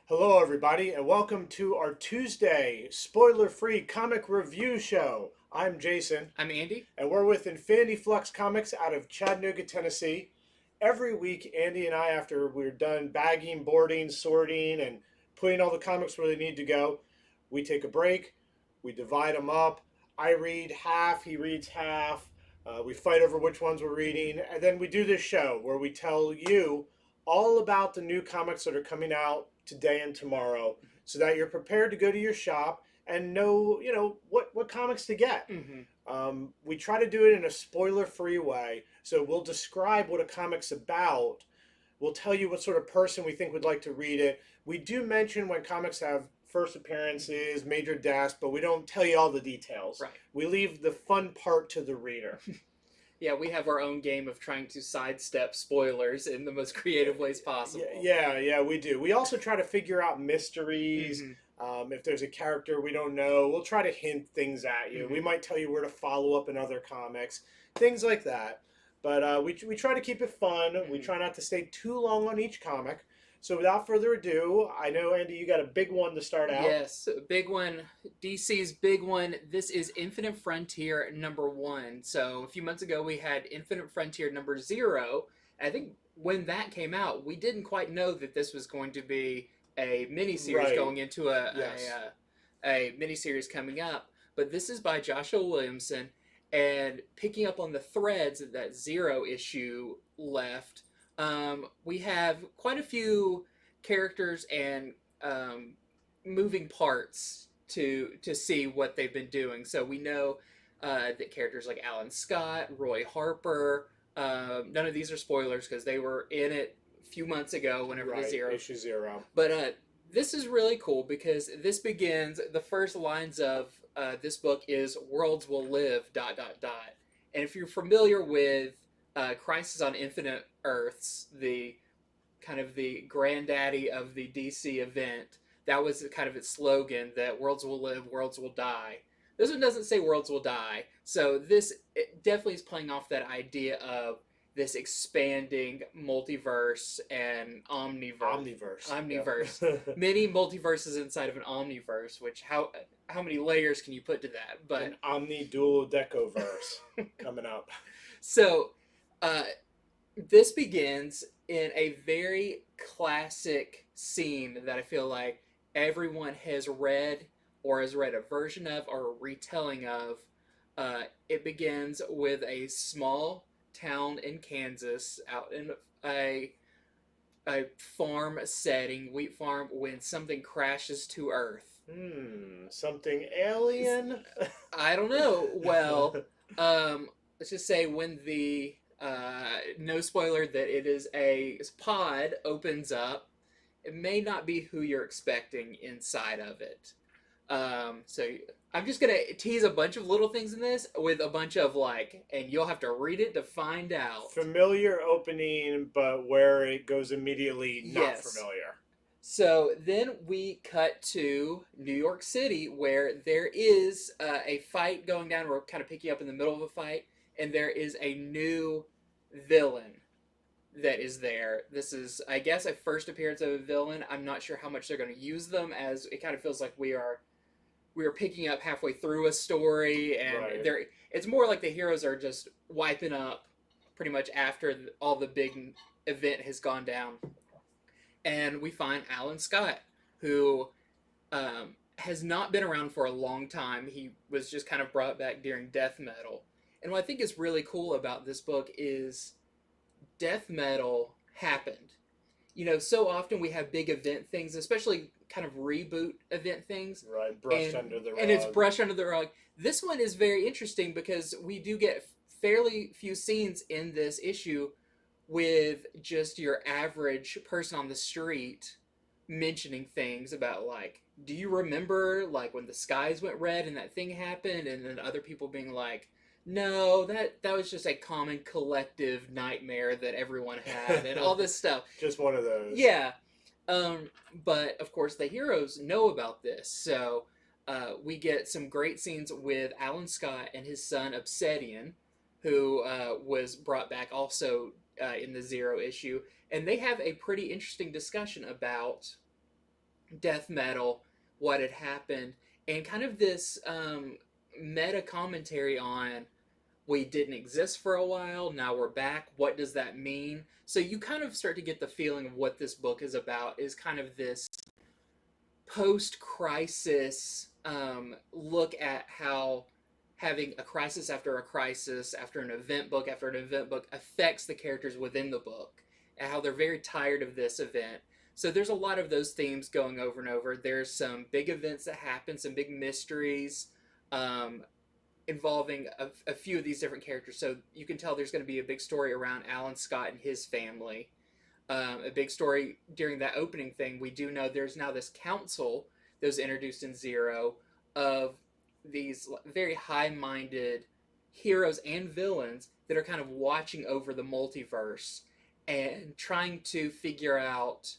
Hello, everybody, and welcome to our Tuesday spoiler free comic review show. I'm Jason, I'm Andy. and we're with Infinity Flux Comics out of Chattanooga, Tennessee. Every week, Andy and I, after we're done bagging, boarding, sorting, and putting all the comics where they need to go, we take a break, we divide them up. I read half, he reads half. We fight over which ones we're reading, and then we do this show where we tell you all about the new comics that are coming out today and tomorrow so that you're prepared to go to your shop and know, what comics to get. Mm-hmm. We try to do it in a spoiler free way. So we'll describe what a comic's about. We'll tell you what sort of person we think would like to read it. We do mention when comics have first appearances, major deaths, but we don't tell you all the details. Right. We leave the fun part to the reader. Yeah, we have our own game of trying to sidestep spoilers in the most creative ways possible. Yeah, we do. We also try to figure out mysteries. Mm-hmm. If there's a character we don't know, we'll try to hint things at you. Mm-hmm. We might tell you where to follow up in other comics, things like that. But we try to keep it fun. Mm-hmm. We try not to stay too long on each comic. So without further ado, I know, Andy, you got a big one to start out. Yes, big one. DC's big one. This is Infinite Frontier #1. So a few months ago, we had Infinite Frontier #0. I think when that came out, we didn't quite know that this was going to be a miniseries Right. going into Yes. a miniseries coming up. But this is by Joshua Williamson, and picking up on the threads that Zero issue left, we have quite a few characters and moving parts to see what they've been doing. So we know that characters like Alan Scott, Roy Harper. None of these are spoilers because they were in it a few months ago whenever Right, the Zero. issue 0. But this is really cool because this begins. The first lines of this book is "Worlds will live." ... And if you're familiar with Crisis on Infinite Earths, the kind of the granddaddy of the DC event, that was kind of its slogan, that worlds will live, worlds will die. This one doesn't say worlds will die. So this definitely is playing off that idea of this expanding multiverse and omniverse. Yep. Many multiverses inside of an omniverse, which how many layers can you put to that? But An omni-dual-decoverse coming up. So this begins in a very classic scene that I feel like everyone has read or has read a version of or a retelling of. It begins with a small town in Kansas, out in a farm setting, wheat farm, when something crashes to Earth. Something alien? I don't know. Well, let's just say when the no spoiler that it is a pod opens up, it may not be who you're expecting inside of it. So I'm just gonna tease a bunch of little things in this with a bunch of and you'll have to read it to find out. Familiar opening, but where it goes immediately not Yes. familiar. So then we cut to New York City, where there is a fight going down. We're kind of picking up in the middle of a fight, and there is a new villain that is there. This is, I guess, a first appearance of a villain. I'm not sure how much they're going to use them, as it kind of feels like we are picking up halfway through a story, and Right. it's more like the heroes are just wiping up pretty much after all the big event has gone down. And we find Alan Scott, who has not been around for a long time. He was just kind of brought back during death metal. And what I think is really cool about this book is death metal happened. You know, so often we have big event things, especially kind of reboot event things. Right, brushed under the rug. And it's brushed under the rug. This one is very interesting because we do get fairly few scenes in this issue with just your average person on the street mentioning things about do you remember when the skies went red and that thing happened, and then other people being like, no, that was just a common collective nightmare that everyone had, and all this stuff. Just one of those. Yeah. But of course the heroes know about this, so we get some great scenes with Alan Scott and his son Obsidian, who was brought back also in the Zero issue, and they have a pretty interesting discussion about death metal, what had happened, and kind of this meta commentary on we didn't exist for a while, now we're back. What does that mean? So you kind of start to get the feeling of what this book is about is kind of this post crisis look at how having a crisis after an event book after an event book affects the characters within the book and how they're very tired of this event. So there's a lot of those themes going over and over. There's some big events that happen, some big mysteries um, involving a few of these different characters. So you can tell there's going to be a big story around Alan Scott and his family, a big story during that opening thing. We do know there's now this council that was introduced in Zero of these very high-minded heroes and villains that are kind of watching over the multiverse and trying to figure out,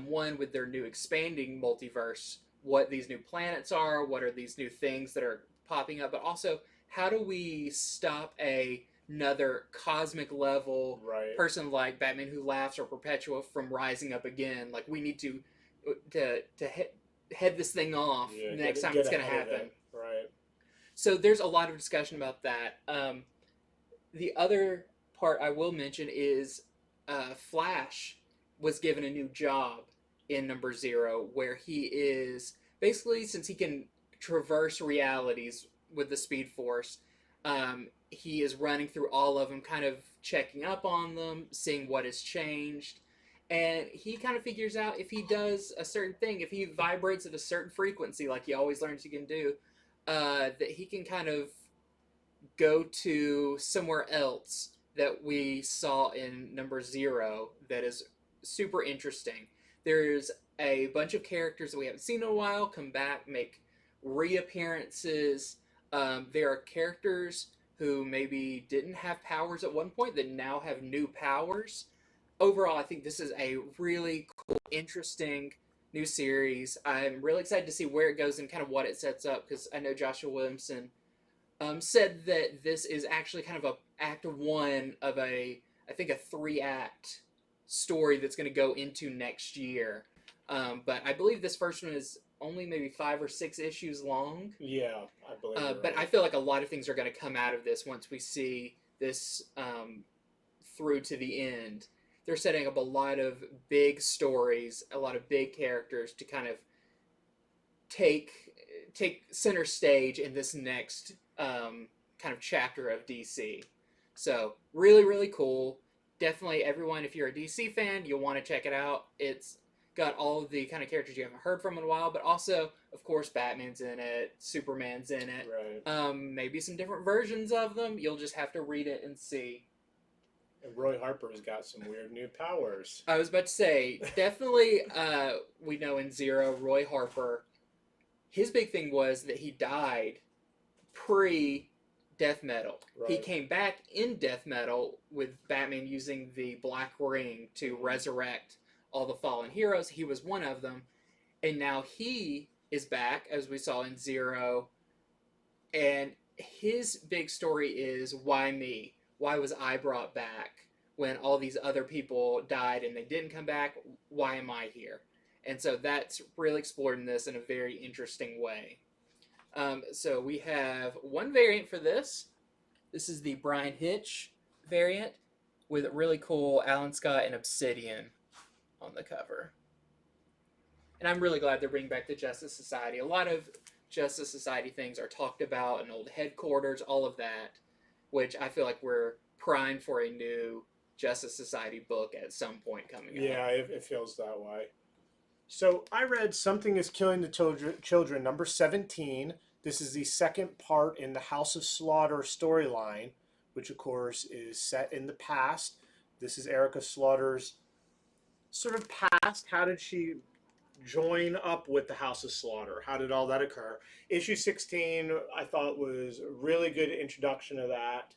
one, with their new expanding multiverse, what these new planets are, what are these new things that are popping up, but also how do we stop another cosmic level Right. person like Batman Who Laughs or Perpetua from rising up again. Like we need to head this thing off next time it's going to happen. Right. So there's a lot of discussion about that. The other part I will mention is Flash was given a new job in number 0 where he is basically, since he can traverse realities with the Speed Force, he is running through all of them, kind of checking up on them, seeing what has changed. And he kind of figures out if he does a certain thing, if he vibrates at a certain frequency, like he always learns he can do, that he can kind of go to somewhere else that we saw in number 0 that is super interesting. There's a bunch of characters that we haven't seen in a while come back, make reappearances. There are characters who maybe didn't have powers at one point that now have new powers. Overall, I think this is a really cool, interesting new series. I'm really excited to see where it goes and kind of what it sets up, because I know Joshua Williamson said that this is actually kind of a act 1 of I think a 3-act story that's going to go into next year. But I believe this first one is only maybe 5 or 6 issues long. Yeah, I believe. But right. I feel like a lot of things are going to come out of this once we see this through to the end. They're setting up a lot of big stories, a lot of big characters to kind of take center stage in this next kind of chapter of DC. So really, really cool. Definitely, everyone, if you're a DC fan, you'll want to check it out. It's got all of the kind of characters you haven't heard from in a while, but also, of course, Batman's in it, Superman's in it. Right. Maybe some different versions of them. You'll just have to read it and see. And Roy Harper's got some weird new powers. I was about to say, definitely, we know in Zero, Roy Harper, his big thing was that he died pre-Death Metal. Right. He came back in Death Metal with Batman using the Black Ring to resurrect all the fallen heroes. He was one of them. And now he is back, as we saw in Zero. And his big story is, why me? Why was I brought back when all these other people died and they didn't come back? Why am I here? And so that's really explored in this in a very interesting way. So we have one variant for this. This is the Brian Hitch variant with really cool Alan Scott and Obsidian on the cover. And I'm really glad they're bringing back the Justice Society. A lot of Justice Society things are talked about in old headquarters, all of that, which I feel like we're primed for a new Justice Society book at some point coming up. Yeah, it feels that way. So I read Something is Killing the Children, number 17. This is the second part in the House of Slaughter storyline, which of course is set in the past. This is Erica Slaughter's sort of past. How did she join up with the House of Slaughter? How did all that occur? Issue 16, I thought, was a really good introduction of that.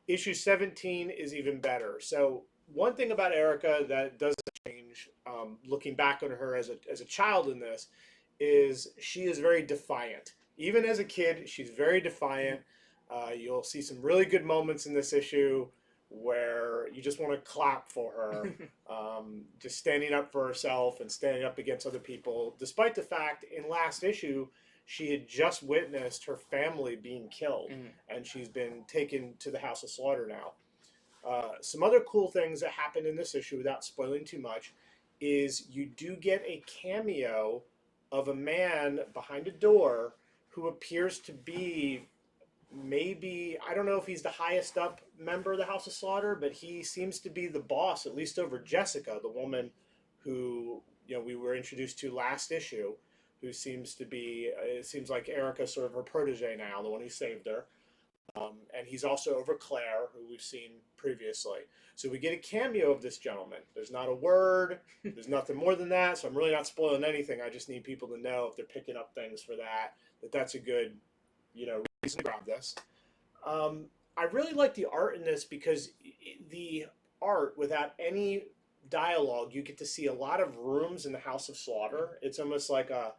Issue 17 is even better. So one thing about Erica that doesn't change, looking back on her as a child in this, is she is very defiant. Even as a kid, she's very defiant. You'll see some really good moments in this issue where you just want to clap for her, just standing up for herself and standing up against other people, despite the fact in last issue she had just witnessed her family being killed, and she's been taken to the House of Slaughter now. Some other cool things that happen in this issue, without spoiling too much, is you do get a cameo of a man behind a door who appears to be, maybe, I don't know if he's the highest up member of the House of Slaughter, but he seems to be the boss, at least over Jessica, the woman who, you know, we were introduced to last issue, who seems to be, it seems like Erica's sort of her protege now, the one who saved her. And he's also over Claire, who we've seen previously. So we get a cameo of this gentleman. There's not a word. There's nothing more than that. So I'm really not spoiling anything. I just need people to know, if they're picking up things for that, that that's a good, you know, reason to grab this. I really like the art in this, because the art, without any dialogue, you get to see a lot of rooms in the House of Slaughter. It's almost like a,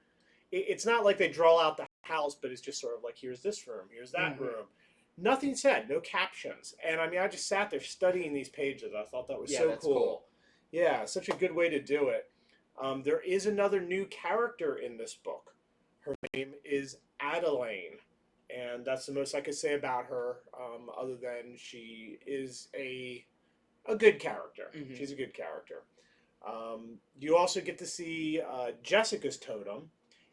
it's not like they draw out the house, but it's just sort of like, here's this room, here's that room. Nothing said, no captions. And I mean, I just sat there studying these pages. I thought that was so cool. Yeah, such a good way to do it. There is another new character in this book. Her name is Adelaine. And that's the most I could say about her, other than she is a good character. She's a good character. You also get to see Jessica's totem,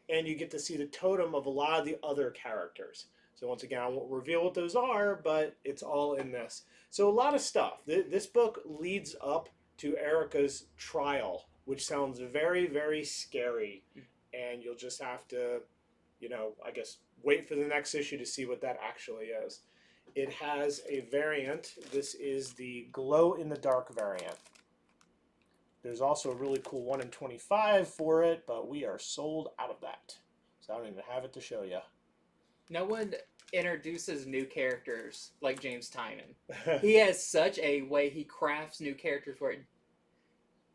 and you get to see the totem of a lot of the other characters. So once again, I won't reveal what those are, but it's all in this. So a lot of stuff. This book leads up to Erica's trial, which sounds very, very scary. And you'll just have to, you know, I guess, wait for the next issue to see what that actually is. It has a variant. This is the glow-in-the-dark variant. There's also a really cool 1 in 25 for it, but we are sold out of that. So I don't even have it to show you. No one introduces new characters like James Tynion. He has such a way he crafts new characters where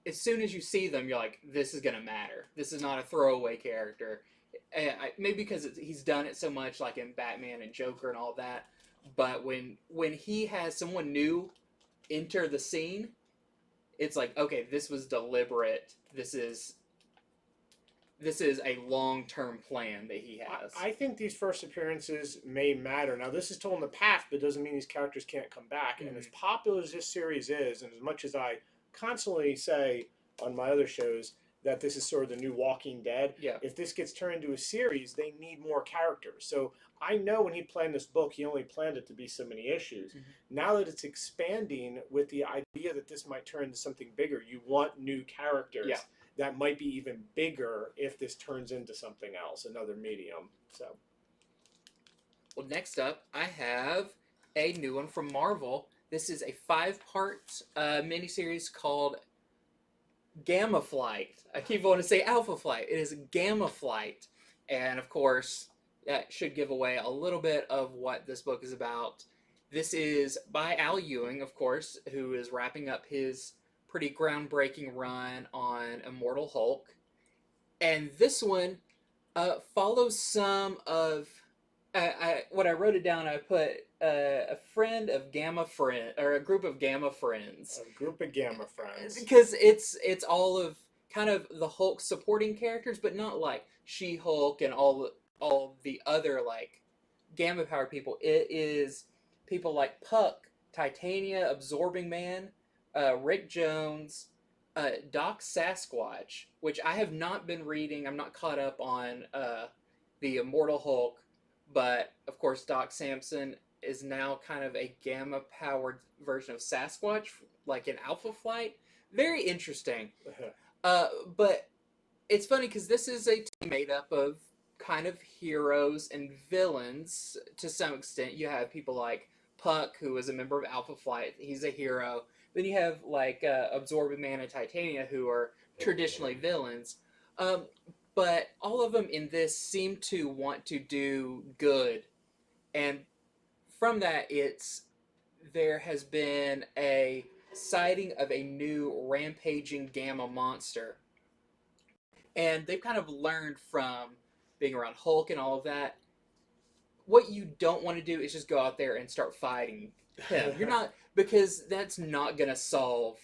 as soon as you see them, you're like, this is going to matter. This is not a throwaway character. Maybe because he's done it so much, like in Batman and Joker and all that. But when he has someone new enter the scene, it's like, okay, this was deliberate. This is a long-term plan that he has. I think these first appearances may matter. Now, this is told in the past, but doesn't mean these characters can't come back. And as popular as this series is, and as much as I constantly say on my other shows that this is sort of the new Walking Dead, if this gets turned into a series, they need more characters. So I know when he planned this book, he only planned it to be so many issues. Now that it's expanding with the idea that this might turn into something bigger, you want new characters. That might be even bigger if this turns into something else, another medium. So, well, next up, I have a new one from Marvel. This is a 5-part miniseries called Gamma Flight. I keep wanting to say Alpha Flight. It is Gamma Flight. And, of course, that should give away a little bit of what this book is about. This is by Al Ewing, of course, who is wrapping up his pretty groundbreaking run on Immortal Hulk. And this one follows some of... when I wrote it down, I put a friend of Gamma friend, or a group of Gamma friends. A group of Gamma friends. Because it's all of kind of the Hulk supporting characters, but not like She-Hulk and all the other like Gamma powered people. It is people like Puck, Titania, Absorbing Man, Rick Jones, Doc Sasquatch, which I have not been reading. I'm not caught up on the Immortal Hulk, but of course Doc Samson is now kind of a Gamma-powered version of Sasquatch, like in Alpha Flight. Very interesting. But it's funny because this is a team made up of kind of heroes and villains to some extent. You have people like Puck, who is a member of Alpha Flight. He's a hero. Then you have like Absorbing Man and Titania, who are traditionally villains. But all of them in this seem to want to do good. And from that, there has been a sighting of a new rampaging Gamma monster. And they've kind of learned from being around Hulk and all of that. What you don't want to do is just go out there and start fighting him. because that's not going to solve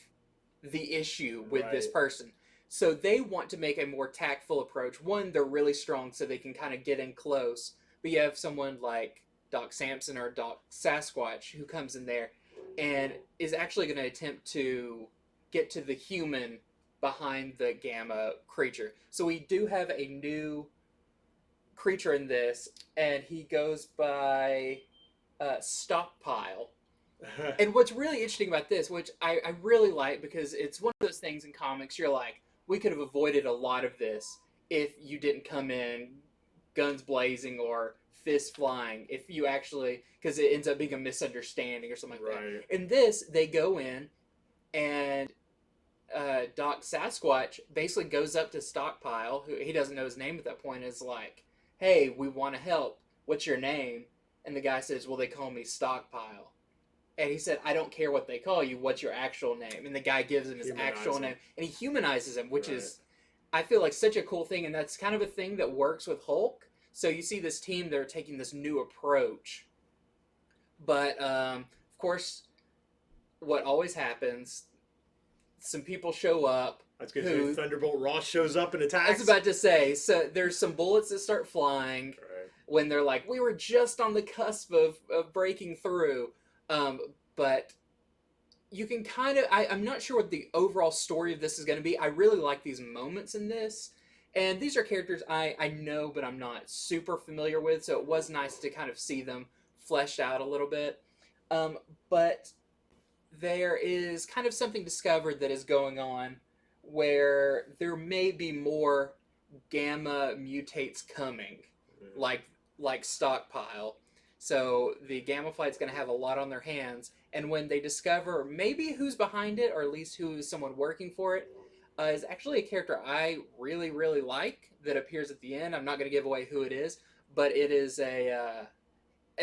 the issue with this Right. person. So they want to make a more tactful approach. One, they're really strong, so they can kind of get in close. But you have someone like Doc Samson or Doc Sasquatch who comes in there and is actually going to attempt to get to the human behind the gamma creature. So we do have a new creature in this, and he goes by Stockpile. And what's really interesting about this, which I really like, because it's one of those things in comics, you're like, we could have avoided a lot of this if you didn't come in guns blazing or fists flying. If you actually, because it ends up being a misunderstanding or something like Right. that. In this, they go in, and Doc Sasquatch basically goes up to Stockpile, who he doesn't know his name at that point, is like, hey, we want to help. What's your name? And the guy says, well, they call me Stockpile. And he said, I don't care what they call you. What's your actual name? And the guy gives him his actual name. And he humanizes him, which is, I feel like, such a cool thing. And that's kind of a thing that works with Hulk. So you see this team, they're taking this new approach. But, of course, what always happens, some people show up. That's good. Thunderbolt Ross shows up and attacks. I was about to say, so there's some bullets that start flying when they're like, we were just on the cusp of breaking through. But you can kind of, I'm not sure what the overall story of this is going to be. I really like these moments in this. And these are characters I know, but I'm not super familiar with. So it was nice to kind of see them fleshed out a little bit. But there is kind of something discovered that is going on where there may be more gamma mutates coming, like Stockpile. So the Gamma Flight's going to have a lot on their hands, and when they discover maybe who's behind it, or at least who is someone working for it, is actually a character I really, really like that appears at the end. I'm not going to give away who it is, but it is a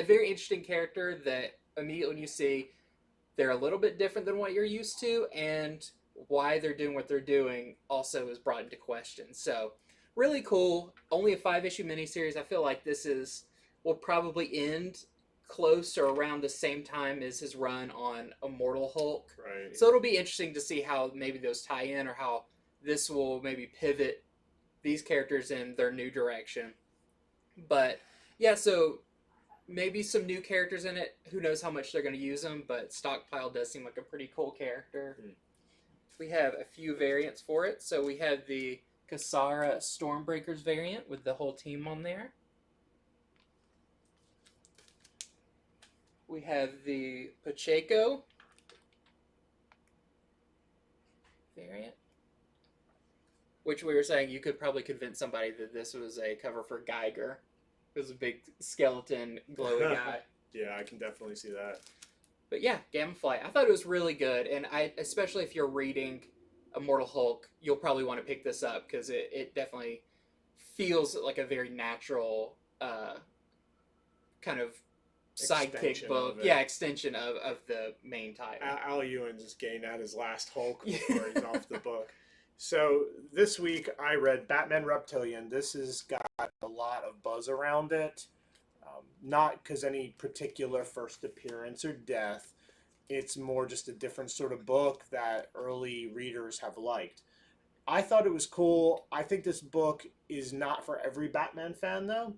very interesting character that immediately when you see, they're a little bit different than what you're used to, and why they're doing what they're doing also is brought into question. So really cool. Only a 5-issue miniseries. I feel like this will probably end close or around the same time as his run on Immortal Hulk. Right. So it'll be interesting to see how maybe those tie in, or how this will maybe pivot these characters in their new direction. But yeah, so maybe some new characters in it. Who knows how much they're going to use them, but Stockpile does seem like a pretty cool character. We have a few variants for it. So we have the Kasara Stormbreakers variant with the whole team on there. We have the Pacheco variant, which we were saying you could probably convince somebody that this was a cover for Geiger. It was a big skeleton, glowy guy. Yeah, I can definitely see that. But yeah, Gamma Flight. I thought it was really good, and especially if you're reading Immortal Hulk, you'll probably want to pick this up, because it definitely feels like a very natural kind of sidekick book. Yeah, extension of the main title. Al Ewing's just getting at his last Hulk before he's off the book. So this week I read Batman Reptilian. This has got a lot of buzz around it. Not because any particular first appearance or death. It's more just a different sort of book that early readers have liked. I thought it was cool. I think this book is not for every Batman fan, though.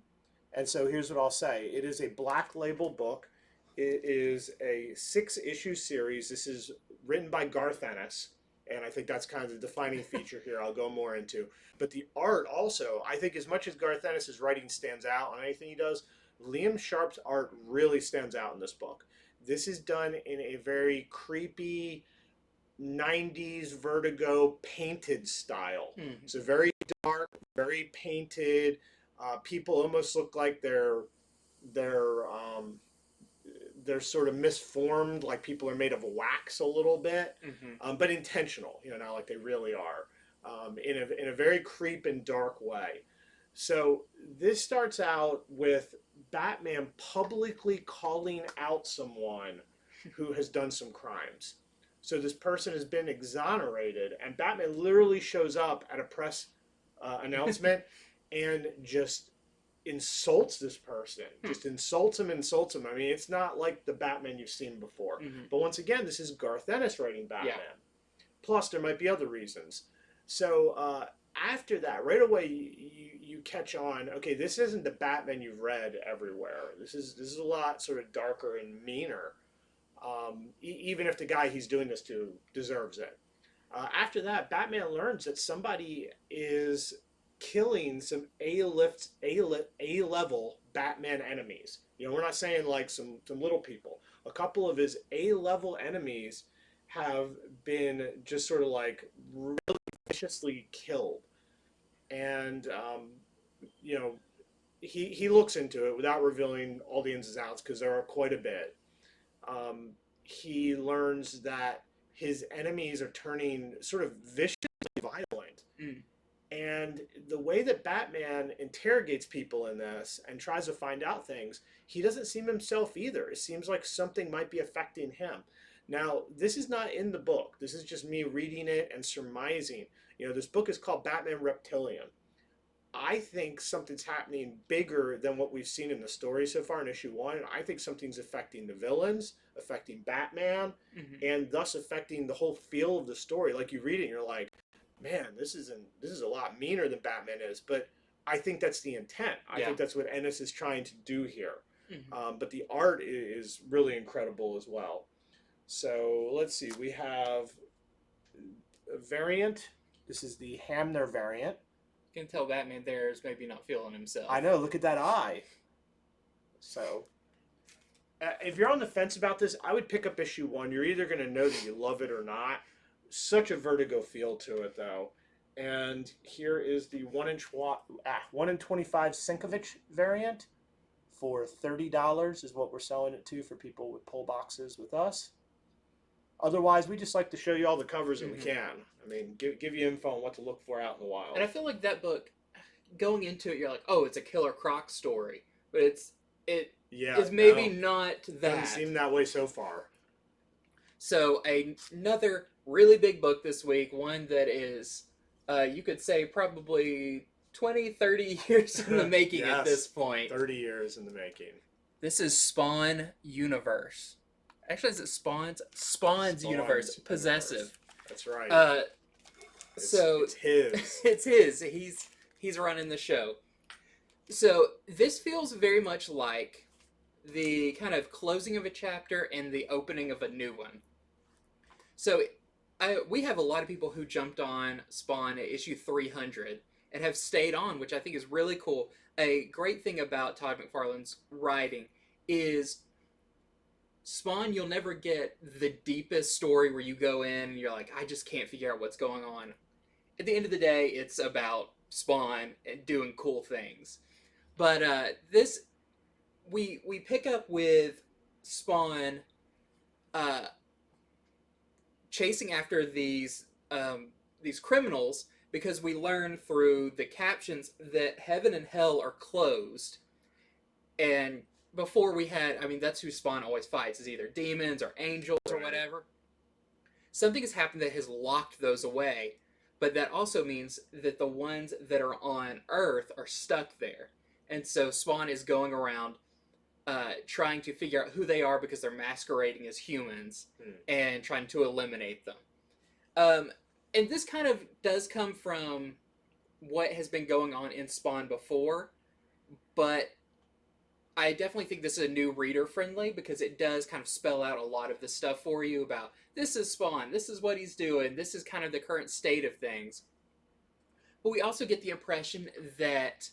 And so here's what I'll say. It is a Black Label book. It is a 6-issue series. This is written by Garth Ennis, and I think that's kind of the defining feature here I'll go more into. But the art also, I think as much as Garth Ennis' writing stands out on anything he does, Liam Sharp's art really stands out in this book. This is done in a very creepy 90s Vertigo painted style. So very dark, very painted. People almost look like they're sort of misformed, like people are made of wax a little bit, but intentional, not like they really are, in a very creep and dark way. So this starts out with Batman publicly calling out someone who has done some crimes. So this person has been exonerated, and Batman literally shows up at a press announcement and just insults this person, just insults him. I mean, it's not like the Batman you've seen before. But once again, this is Garth Ennis writing Batman. Yeah. Plus, there might be other reasons. So after that, right away, you catch on. Okay, this isn't the Batman you've read everywhere. This is a lot sort of darker and meaner. Even if the guy he's doing this to deserves it. After that, Batman learns that somebody is killing some A-level Batman enemies. You know, we're not saying like some little people. A couple of his A-level enemies have been just sort of like really viciously killed. And, you know, he looks into it without revealing all the ins and outs because there are quite a bit. He learns that his enemies are turning sort of viciously violent. And the way that Batman interrogates people in this and tries to find out things, he doesn't seem himself either. It seems like something might be affecting him. Now, this is not in the book. This is just me reading it and surmising. You know, this book is called Batman Reptilian. I think something's happening bigger than what we've seen in the story so far in issue 1. I think something's affecting the villains, affecting Batman, and thus affecting the whole feel of the story. Like you read it and you're like, man, this is a lot meaner than Batman is. But I think that's the intent. I think that's what Ennis is trying to do here. But the art is really incredible as well. So let's see. We have a variant. This is the Hamner variant. You can tell Batman there is maybe not feeling himself. I know. Look at that eye. So, if you're on the fence about this, I would pick up issue 1. You're either going to know that you love it or not. Such a Vertigo feel to it, though. And here is the 1 in 25 Mfkz variant for $30 is what we're selling it to for people with pull boxes with us. Otherwise, we just like to show you all the covers that we can. I mean, give you info on what to look for out in the wild. And I feel like that book, going into it, you're like, oh, it's a Killer Croc story. But it is maybe not that. Doesn't seem that way so far. So another really big book this week, one that is, you could say, probably 20, 30 years in the making at this point. 30 years in the making. This is Spawn Universe. Actually, is it Spawn's Universe? Possessive. That's right. It's his. It's his. He's running the show. So this feels very much like the kind of closing of a chapter and the opening of a new one. So we have a lot of people who jumped on Spawn at issue 300 and have stayed on, which I think is really cool. A great thing about Todd McFarlane's writing is Spawn, you'll never get the deepest story where you go in and you're like, I just can't figure out what's going on. At the end of the day, it's about Spawn and doing cool things. But this, we pick up with Spawn chasing after these criminals because we learn through the captions that heaven and hell are closed. And before we had, I mean, that's who Spawn always fights, is either demons or angels or whatever. Something has happened that has locked those away, but that also means that the ones that are on Earth are stuck there. And so Spawn is going around trying to figure out who they are because they're masquerading as humans and trying to eliminate them. And this kind of does come from what has been going on in Spawn before, but I definitely think this is a new reader friendly because it does kind of spell out a lot of the stuff for you about this is Spawn, this is what he's doing, this is kind of the current state of things. But we also get the impression that,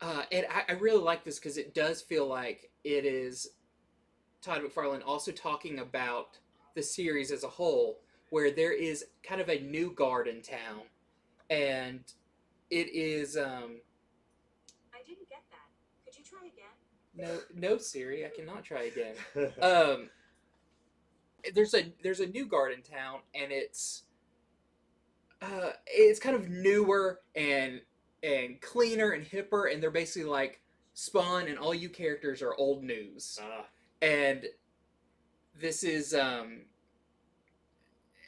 and I really like this because it does feel like it is Todd McFarlane also talking about the series as a whole, where there is kind of a new guard in town, and it is... I didn't get that. Could you try again? No, Siri, I cannot try again. There's a new guard in town, and it's kind of newer and cleaner and hipper, and they're basically like Spawn, and all you characters are old news. And this is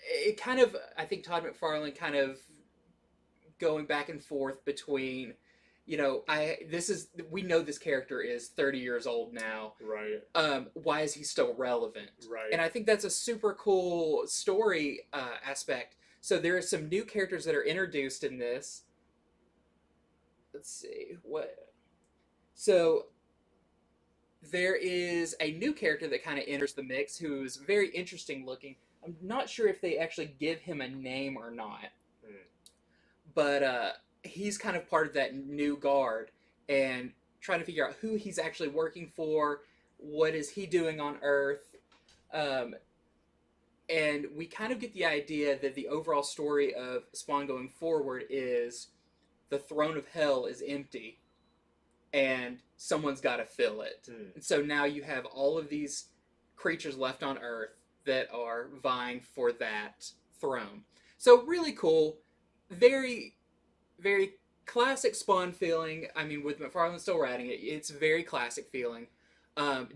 it kind of, I think Todd McFarlane kind of going back and forth between you know, we know this character is 30 years old now. Right. Why is he still relevant? Right. And I think that's a super cool story aspect. So there are some new characters that are introduced in this. Let's see what. So there is a new character that kind of enters the mix who's very interesting looking. I'm not sure if they actually give him a name or not, but he's kind of part of that new guard and trying to figure out who he's actually working for, what is he doing on Earth, and we kind of get the idea that the overall story of Spawn going forward is the throne of hell is empty and someone's got to fill it. And so now you have all of these creatures left on Earth that are vying for that throne. So really cool, very, very classic Spawn feeling. I mean, with McFarlane still writing it, it's very classic feeling.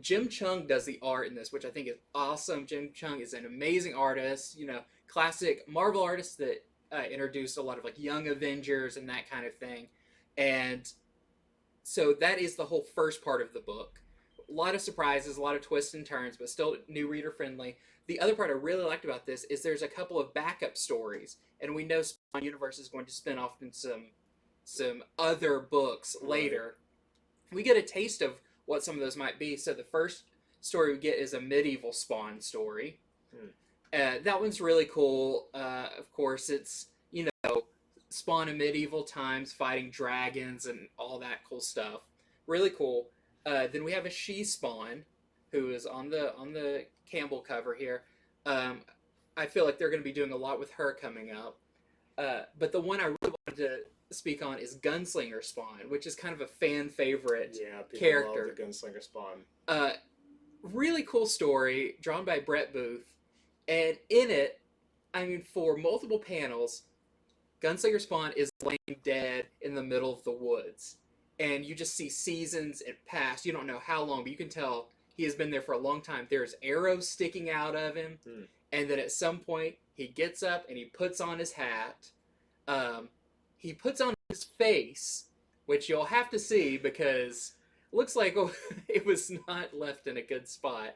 Jim Chung does the art in this, which I think is awesome. Jim Chung is an amazing artist, you know, classic Marvel artist that introduced a lot of like Young Avengers and that kind of thing. And so that is the whole first part of the book. A lot of surprises, a lot of twists and turns, but still new reader friendly. The other part I really liked about this is there's a couple of backup stories, and we know Spawn Universe is going to spin off in some other books later. We get a taste of what some of those might be. So the first story we get is a medieval Spawn story. That one's really cool. Of course, it's, you know, Spawn in medieval times fighting dragons and all that cool stuff. Really cool. Then we have a she-Spawn who is on the Campbell cover here. I feel like they're going to be doing a lot with her coming up. But the one I really wanted to speak on is Gunslinger Spawn, which is kind of a fan favorite character. Love the Gunslinger Spawn. Really cool story drawn by Brett Booth, and in it, I mean, for multiple panels, Gunslinger Spawn is laying dead in the middle of the woods, and you just see seasons and past. You don't know how long, but you can tell he has been there for a long time. There's arrows sticking out of him, and then at some point he gets up and he puts on his hat. He puts on his face, which you'll have to see because it looks like it was not left in a good spot,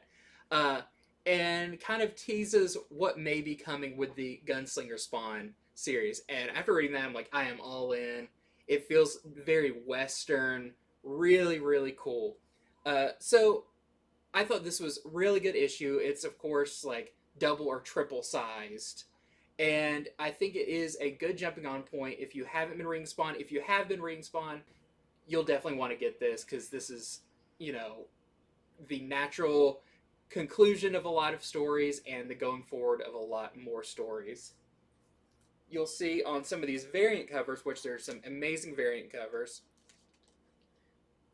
and kind of teases what may be coming with the Gunslinger Spawn series. And after reading that, I'm like, I am all in. It feels very Western, really, really cool. So I thought this was a really good issue. It's, of course, like double or triple sized. And I think it is a good jumping on point if you haven't been reading Spawn. If you have been reading Spawn, you'll definitely want to get this because this is, you know, the natural conclusion of a lot of stories and the going forward of a lot more stories. You'll see on some of these variant covers, which there's some amazing variant covers.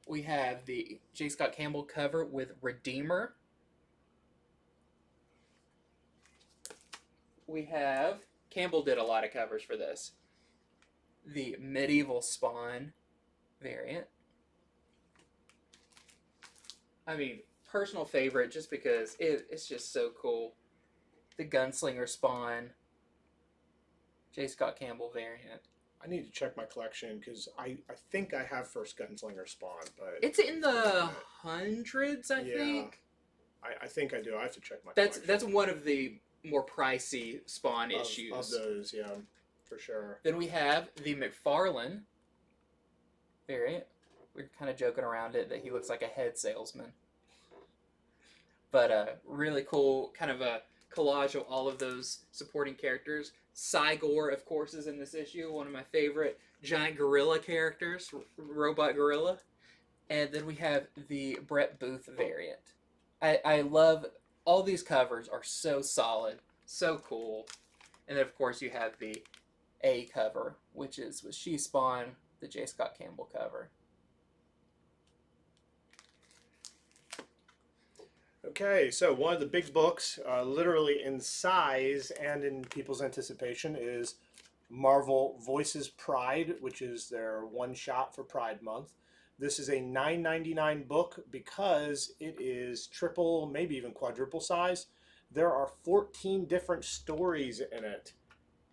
We have the J. Scott Campbell cover with Redeemer. We have, Campbell did a lot of covers for this, the medieval Spawn variant. I mean, personal favorite just because it's just so cool. The Gunslinger Spawn, J. Scott Campbell variant. I need to check my collection because I think I have first Gunslinger Spawn, but it's in the hundreds, I think. I think I do. I have to check my collection. That's one of the more pricey Spawn issues. Of those, yeah, for sure. Then we have the McFarlane variant. We're kind of joking around it that he looks like a head salesman. But really cool, kind of a collage of all of those supporting characters. Cygor, of course, is in this issue. One of my favorite giant gorilla characters, robot gorilla. And then we have the Brett Booth variant. I love all these covers are so solid, so cool. And then, of course, you have the A cover, which is with She-Spawn, the J. Scott Campbell cover. Okay, so one of the big books, literally in size and in people's anticipation, is Marvel Voices Pride, which is their one shot for Pride Month. This is a $9.99 book because it is triple, maybe even quadruple size. There are 14 different stories in it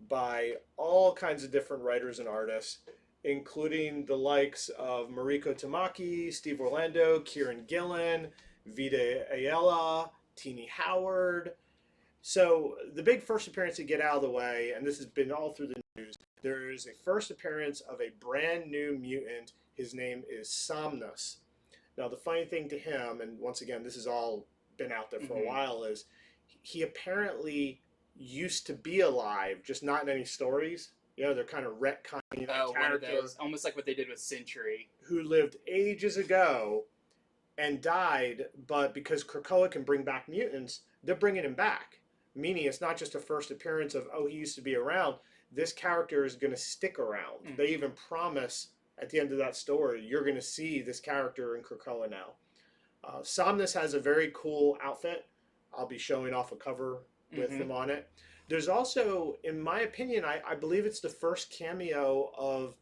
by all kinds of different writers and artists. including the likes of Mariko Tamaki, Steve Orlando, Kieran Gillen, Vita Ayala, Teenie Howard. So the big first appearance to get out of the way, and this has been all through the news, there is a first appearance of a brand new mutant. His name is Somnus. Now the funny thing to him, and once again this has all been out there for a while, is he apparently used to be alive, just not in any stories. You know, they're kind of retconning that One of character those, almost like what they did with Century. who lived ages ago and died, but because Krakoa can bring back mutants, they're bringing him back. Meaning it's not just a first appearance of, oh, he used to be around. This character is going to stick around. They even promise at the end of that story, you're going to see this character in Krakoa now. Somnus has a very cool outfit. I'll be showing off a cover with him on it. There's also, in my opinion, I believe it's the first cameo of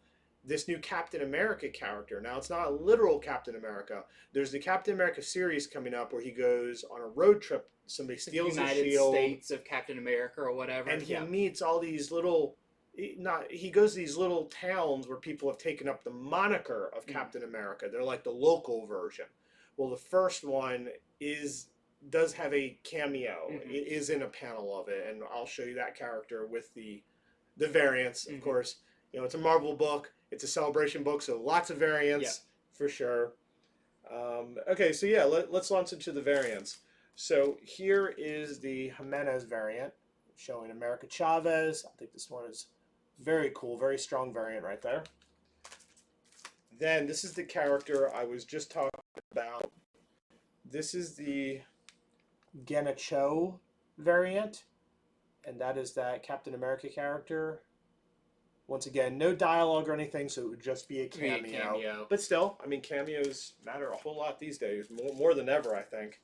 this new Captain America character. Now, it's not a literal Captain America. There's the Captain America series coming up where he goes on a road trip. Somebody steals the his United shield. States of Captain America or whatever. And he meets all these little... he goes to these little towns where people have taken up the moniker of Captain America. They're like the local version. Well, the first one does have a cameo. It is in a panel of it, and I'll show you that character with the variants, of course. You know, it's a Marvel book. It's a Celebration book, so lots of variants for sure. Okay, so yeah, let's launch into the variants. So here is the Jimenez variant showing America Chavez. I think this one is very cool, very strong variant right there. Then this is the character I was just talking about. This is the Genicho variant, and that is that Captain America character. Once again, no dialogue or anything, so it would just be a cameo. But still, I mean, cameos matter a whole lot these days, more than ever, I think.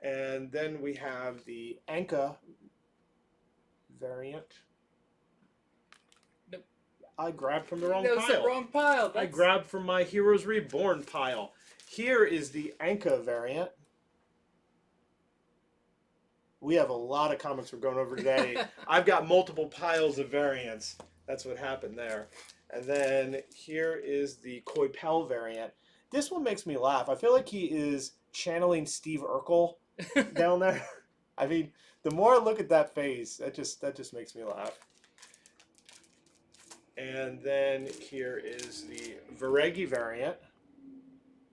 And then we have the Anka variant. Nope. I grabbed from the wrong pile. That was the wrong pile. I grabbed from my Heroes Reborn pile. Here is the Anka variant. We have a lot of comics we're going over today. I've got multiple piles of variants. That's what happened there. And then here is the Coipel variant. This one makes me laugh. I feel like he is channeling Steve Urkel down there. I mean, the more I look at that face, that just makes me laugh. And then here is the Varegi variant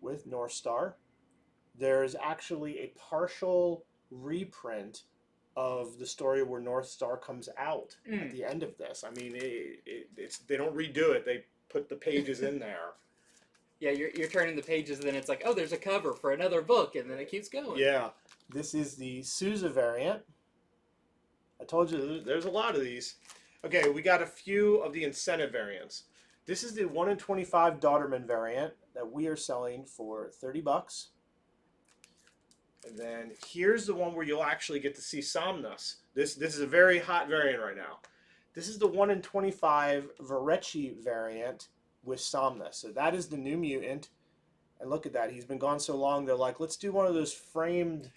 with North Star. There's actually a partial reprint of the story where North Star comes out at the end of this. I mean, they don't redo it. They put the pages in there. Yeah, you're turning the pages, and then it's like, oh, there's a cover for another book, and then it keeps going. Yeah. This is the Sousa variant. I told you there's a lot of these. Okay, we got a few of the incentive variants. This is the 1 in 25 Daughterman variant that we are selling for $30. And then here's the one where you'll actually get to see Somnus. This is a very hot variant right now. This is the 1 in 25 Varecchi variant with Somnus. So that is the new mutant. And look at that. He's been gone so long, they're like, let's do one of those framed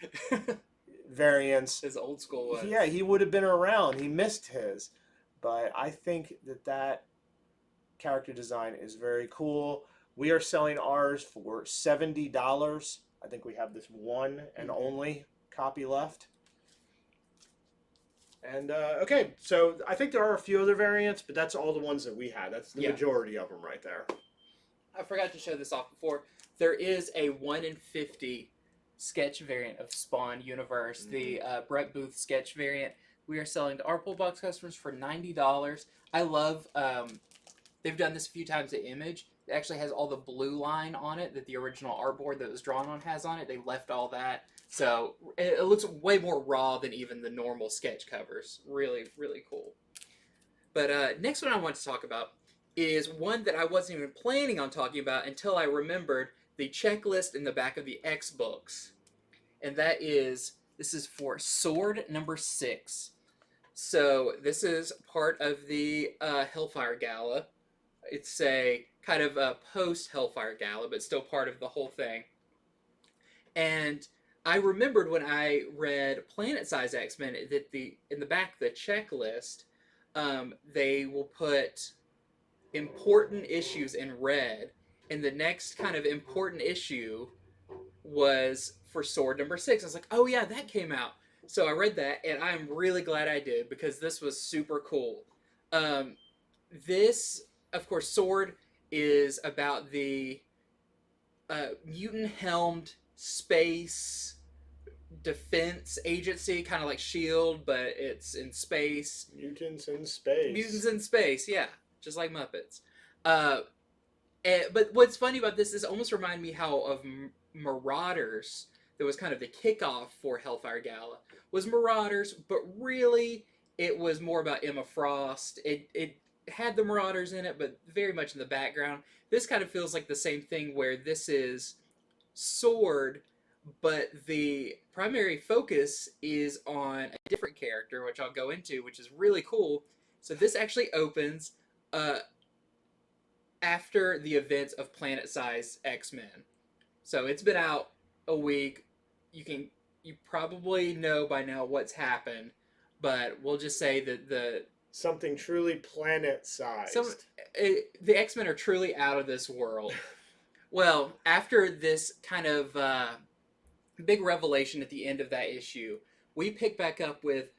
variants. His old school ones. Yeah, he would have been around. He missed his. But I think that character design is very cool. We are selling ours for $70. I think we have this one and only copy left. And, okay, so I think there are a few other variants, but that's all the ones that we had. That's the majority of them right there. I forgot to show this off before. There is a 1 in 50 sketch variant of Spawn Universe, the Brett Booth sketch variant. We are selling to our pull box customers for $90. I love, they've done this a few times at Image. It actually has all the blue line on it that the original artboard that was drawn on has on it. They left all that. So it looks way more raw than even the normal sketch covers. Really, really cool. But next one I want to talk about is one that I wasn't even planning on talking about until I remembered the checklist in the back of the X books. And this is for Sword number 6. So this is part of the Hellfire Gala. It's a kind of a post-Hellfire Gala, but still part of the whole thing. And I remembered when I read Planet Size X-Men that in the back of the checklist, they will put important issues in red, and the next kind of important issue was for Sword number 6. I was like, oh yeah, that came out. So I read that, and I'm really glad I did because this was super cool. Um, this, of course, Sword is about the mutant helmed space defense agency, kind of like Shield, but it's in space. Mutants in space. Mutants in space, yeah, just like Muppets. But what's funny about this is it almost reminded me how of Marauders. That was kind of the kickoff for Hellfire Gala was Marauders, but really it was more about Emma Frost. It had the Marauders in it, but very much in the background. This kind of feels like the same thing where this is Sword, but the primary focus is on a different character, which I'll go into, which is really cool. So this actually opens after the events of Planet Size X-Men. So it's been out a week. You probably know by now what's happened, but we'll just say that something truly planet-sized. The X-Men are truly out of this world. Well, after this kind of big revelation at the end of that issue, we pick back up with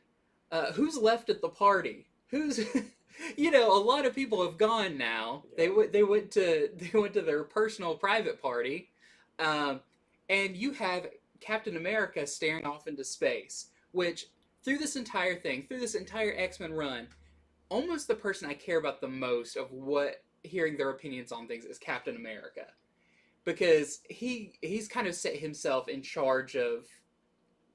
who's left at the party. Who's a lot of people have gone now. Yeah. They went to their personal private party, and you have Captain America staring off into space. Which through this entire X-Men run, almost the person I care about the most of hearing their opinions on things is Captain America, because he's kind of set himself in charge of.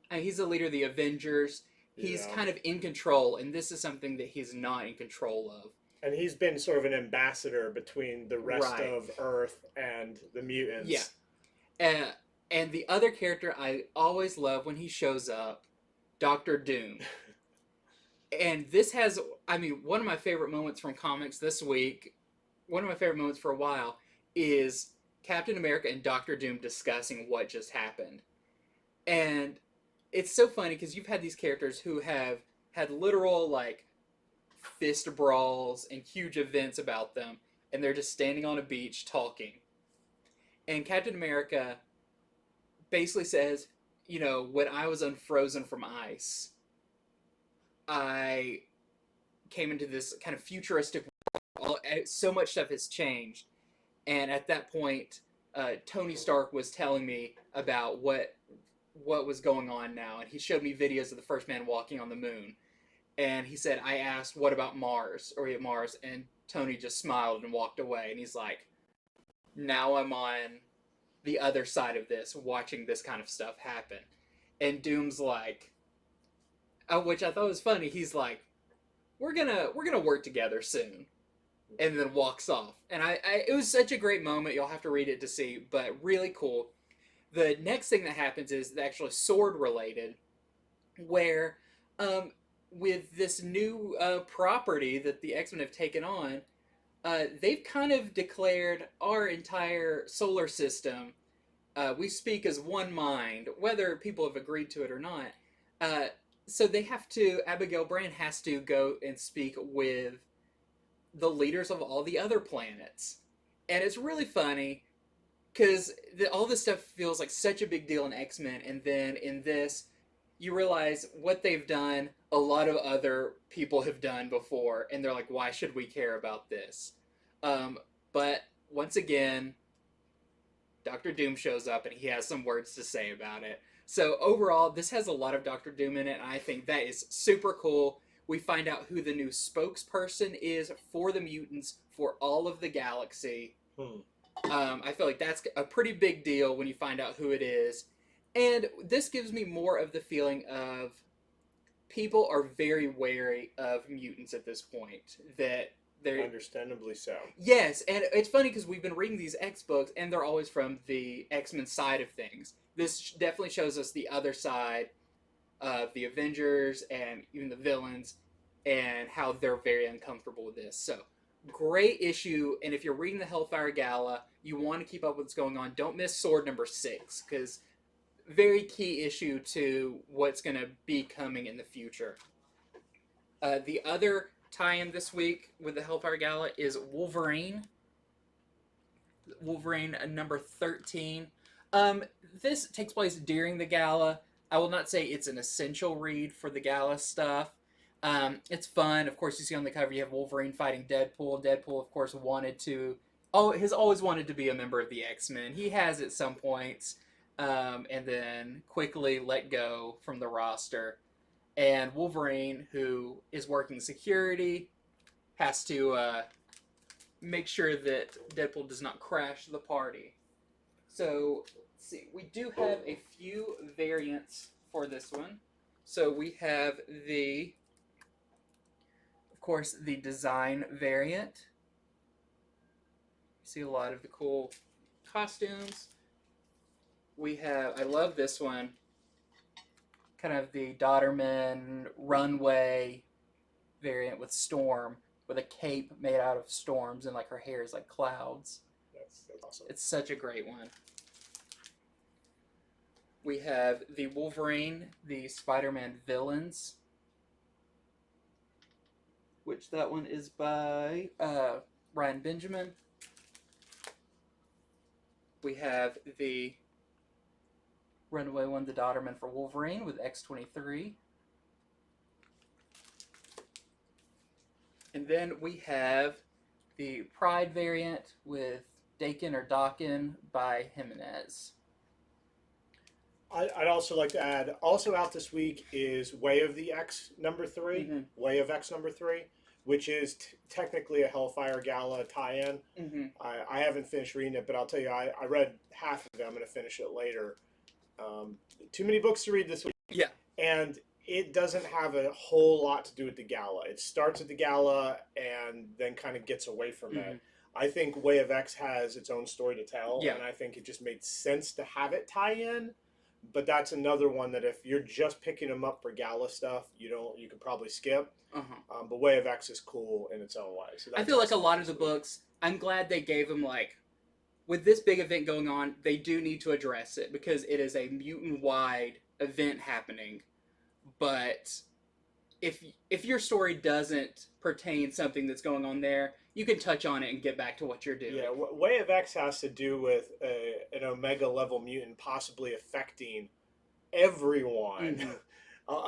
He's the leader of the Avengers. He's kind of in control, and this is something that he's not in control of. And he's been sort of an ambassador between the rest of Earth and the mutants. Yeah. And the other character I always love when he shows up, Dr. Doom. And this has, one of my favorite moments from comics this week, one of my favorite moments for a while, is Captain America and Dr. Doom discussing what just happened. And it's so funny because you've had these characters who have had literal, fist brawls and huge events about them, and they're just standing on a beach talking. And Captain America basically says, when I was unfrozen from ice, I came into this kind of futuristic world. So much stuff has changed. And at that point, Tony Stark was telling me about what was going on now, and he showed me videos of the first man walking on the moon. And he said, I asked, what about Mars? Or at Mars? And Tony just smiled and walked away. And he's like, now I'm on the other side of this, watching this kind of stuff happen. And Doom's like, which I thought was funny. He's like, we're gonna work together soon. And then walks off. And it was such a great moment. You'll have to read it to see, but really cool. The next thing that happens is actually Sword related, where with this new property that the X-Men have taken on, they've kind of declared our entire solar system, we speak as one mind, whether people have agreed to it or not. So Abigail Brand has to go and speak with the leaders of all the other planets. And it's really funny, because all this stuff feels like such a big deal in X-Men, and then in this, you realize what they've done, a lot of other people have done before, and they're like, why should we care about this? But once again, Dr. Doom shows up, and he has some words to say about it. So overall, this has a lot of Dr. Doom in it, and I think that is super cool. We find out who the new spokesperson is for the mutants for all of the galaxy. I feel like that's a pretty big deal when you find out who it is. And this gives me more of the feeling of people are very wary of mutants at this point. That they're understandably so. Yes, and it's funny because we've been reading these X books, and they're always from the X-Men side of things. This definitely shows us the other side of the Avengers and even the villains, and how they're very uncomfortable with this. So, great issue, and if you're reading the Hellfire Gala, you want to keep up with what's going on. Don't miss Sword number 6, because very key issue to what's going to be coming in the future. The other tie-in this week with the Hellfire Gala is Wolverine. Wolverine number 13. This takes place during the gala. I will not say it's an essential read for the gala stuff. It's fun. Of course, you see on the cover you have Wolverine fighting Deadpool. Deadpool, of course, has always wanted to be a member of the X-Men. He has at some points, and then quickly let go from the roster. And Wolverine, who is working security, has to make sure that Deadpool does not crash the party. So, let's see, we do have a few variants for this one. So we have of course, the design variant. You see a lot of the cool costumes. I love this one, kind of the Dodderman runway variant with Storm, with a cape made out of storms, and like her hair is like clouds. That's awesome. It's such a great one. We have the Wolverine, the Spider-Man villains, which that one is by Ryan Benjamin. We have the runaway one, the Dodderman for Wolverine with X-23. And then we have the Pride variant with Dakin or Dakin by Jimenez. I'd also like to add, also out this week is Way of the X number 3, Mm-hmm. Way of X number 3, which is technically a Hellfire Gala tie-in. Mm-hmm. I haven't finished reading it, but I'll tell you, I read half of it. I'm going to finish it later. Too many books to read this week. Yeah. And it doesn't have a whole lot to do with the gala. It starts at the gala and then kind of gets away from it. I think Way of X has its own story to tell, and I think it just made sense to have it tie in. But that's another one that if you're just picking them up for gala stuff, you could probably skip. But Way of X is cool in its own way. So I feel like a lot of the books, I'm glad they gave them, like, with this big event going on, they do need to address it because it is a mutant-wide event happening. But if your story doesn't pertain something that's going on there, you can touch on it and get back to what you're doing. Yeah, Way of X has to do with an Omega level mutant possibly affecting everyone,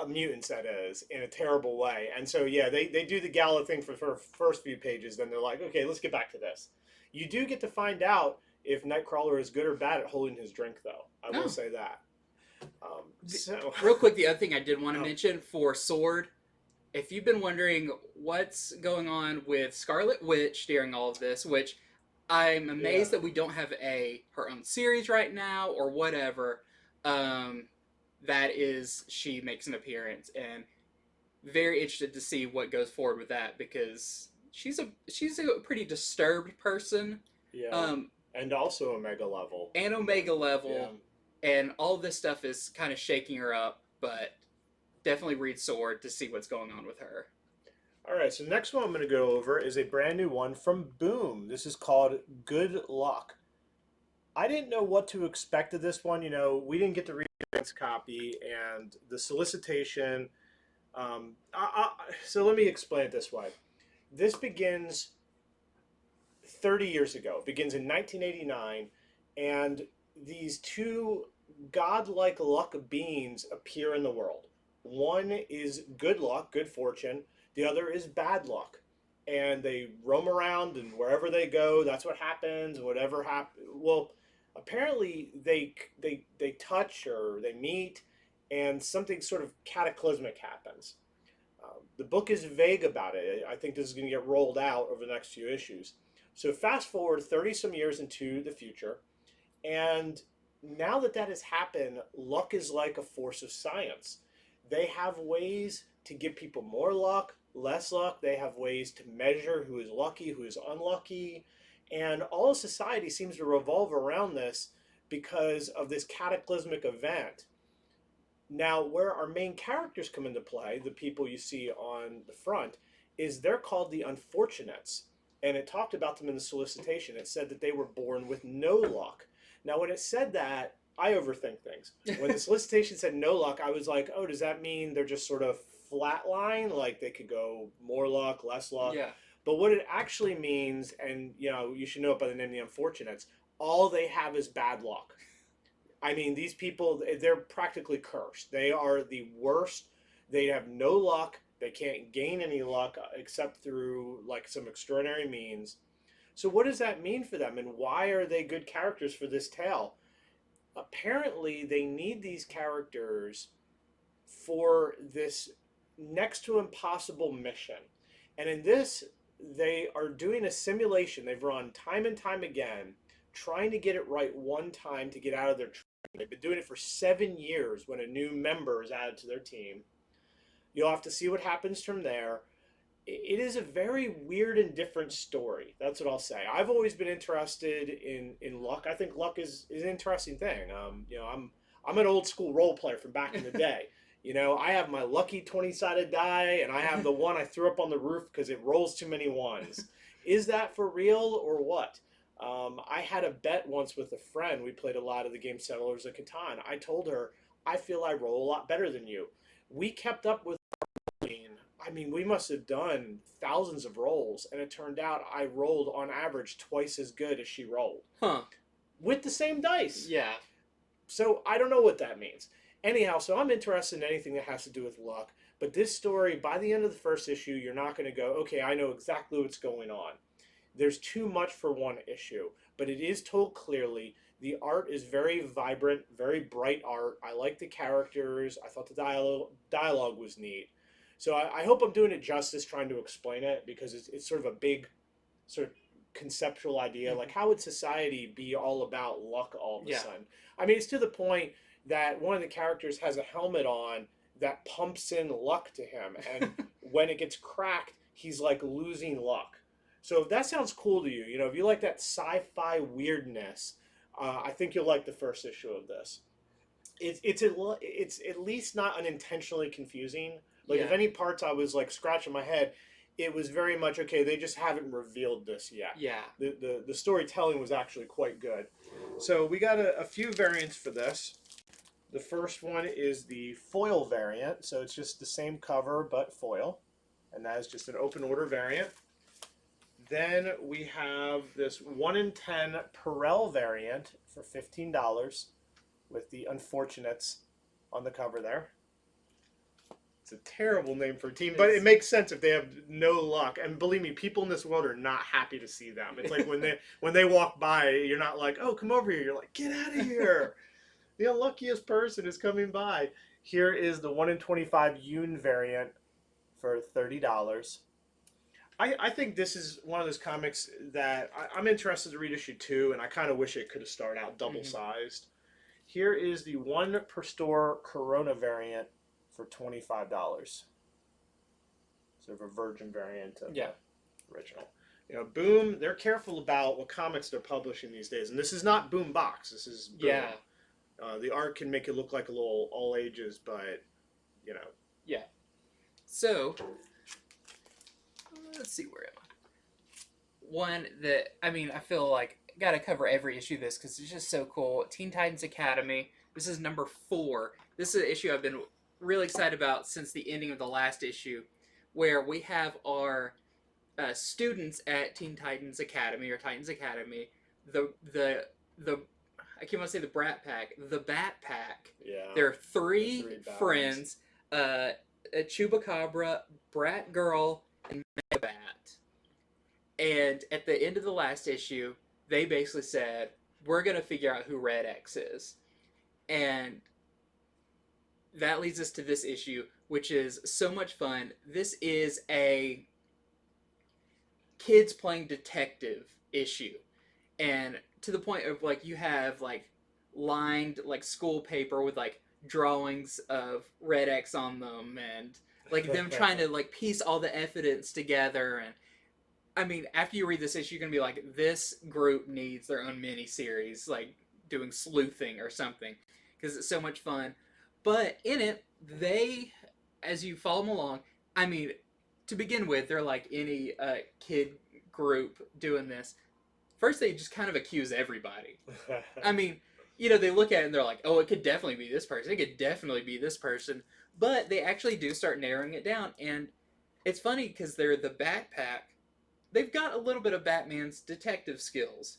mutants that is, in a terrible way. And so yeah, they do the gala thing for the first few pages. Then they're like, okay, let's get back to this. You do get to find out if Nightcrawler is good or bad at holding his drink, though. I will say that. Real quick, the other thing I did want to mention for Sword, if you've been wondering what's going on with Scarlet Witch during all of this, which I'm amazed that we don't have her own series right now or whatever, that is, she makes an appearance, and very interested to see what goes forward with that because she's a pretty disturbed person. Yeah. And also Omega level. And Omega level. Yeah. And all this stuff is kind of shaking her up, but definitely read Sword to see what's going on with her. All right, so the next one I'm going to go over is a brand new one from Boom. This is called Good Luck. I didn't know what to expect of this one. We didn't get to read this copy, and the solicitation. So let me explain it this way. This begins 30 years ago. It begins in 1989, and these two godlike luck beings appear in the world. One is good luck, good fortune. The other is bad luck. And they roam around, and wherever they go, that's what happens. Whatever happens. Well, apparently they touch or they meet, and something sort of cataclysmic happens. The book is vague about it. I think this is going to get rolled out over the next few issues. So fast forward 30-some years into the future, and now that has happened, luck is like a force of science. They have ways to give people more luck, less luck. They have ways to measure who is lucky, who is unlucky. And all of society seems to revolve around this because of this cataclysmic event. Now, where our main characters come into play, the people you see on the front, is they're called the Unfortunates. And it talked about them in the solicitation. It said that they were born with no luck. Now, when it said that, I overthink things. When the solicitation said no luck, I was like, oh, does that mean they're just sort of flat line, like they could go more luck, less luck. Yeah. But what it actually means, and you should know it by the name of the Unfortunates, all they have is bad luck. I mean, these people, they're practically cursed. They are the worst. They have no luck. They can't gain any luck except through like some extraordinary means. So what does that mean for them, and why are they good characters for this tale? Apparently, they need these characters for this next to impossible mission. And in this, they are doing a simulation they've run time and time again, trying to get it right one time to get out of their training. They've been doing it for 7 years when a new member is added to their team. You'll have to see what happens from there. It is a very weird and different story. That's what I'll say. I've always been interested in luck. I think luck is an interesting thing. I'm an old school role player from back in the day. I have my lucky 20-sided die, and I have the one I threw up on the roof because it rolls too many ones. Is that for real or what? I had a bet once with a friend. We played a lot of the game Settlers of Catan. I told her, I feel I roll a lot better than you. We kept up with I mean, we must have done thousands of rolls, and it turned out I rolled on average twice as good as she rolled. Huh. With the same dice. Yeah. So I don't know what that means. Anyhow, so I'm interested in anything that has to do with luck. But this story, by the end of the first issue, you're not going to go, okay, I know exactly what's going on. There's too much for one issue, but it is told clearly. The art is very vibrant, very bright art. I like the characters. I thought the dialogue was neat. So I hope I'm doing it justice trying to explain it, because it's sort of a big sort of conceptual idea. Like, how would society be all about luck all of a sudden? I mean, it's to the point that one of the characters has a helmet on that pumps in luck to him. And when it gets cracked, he's like losing luck. So if that sounds cool to you, if you like that sci-fi weirdness, I think you'll like the first issue of this. It's at least not unintentionally confusing. Like, if any parts I was like scratching my head, it was very much, okay, they just haven't revealed this yet. Yeah. The storytelling was actually quite good. So we got a few variants for this. The first one is the foil variant. So it's just the same cover, but foil. And that is just an open order variant. Then we have this 1 in 10 Perel variant for $15 with the Unfortunates on the cover there. It's a terrible name for a team, but it makes sense if they have no luck. And believe me, people in this world are not happy to see them. It's like when they walk by, you're not like, oh, come over here. You're like, get out of here. The unluckiest person is coming by. Here is the 1 in 25 Yoon variant for $30. I think this is one of those comics that I'm interested to read issue 2, and I kind of wish it could have started out double-sized. Here is the 1 per store Corona variant for $25. Sort of a virgin variant of the original. Boom, they're careful about what comics they're publishing these days. And this is not Boom Box. This is Boom. Yeah. The art can make it look like a little all ages, but, Yeah. So, let's see where am I. One that, I feel like got to cover every issue of this because it's just so cool. Teen Titans Academy. This is number 4. This is an issue I've been really excited about since the ending of the last issue, where we have our students at Teen Titans Academy or Titans Academy. The I can't want to say the Brat Pack, the Bat Pack. Yeah. There are three friends: Chupacabra, Brat Girl, and Bat. And at the end of the last issue, they basically said, we're going to figure out who Red X is. And that leads us to this issue, which is so much fun. This is a kids playing detective issue. And to the point of, like, you have, like, lined, like, school paper with, like, drawings of Red X on them. And, like, them trying to, like, piece all the evidence together. And after you read this issue, you're going to be like, this group needs their own mini-series, like, doing sleuthing or something, because it's so much fun. But in it, they, as you follow them along, to begin with, they're like any kid group doing this. First, they just kind of accuse everybody. they look at it and they're like, oh, it could definitely be this person. It could definitely be this person. But they actually do start narrowing it down. And it's funny because they're the backpack. They've got a little bit of Batman's detective skills.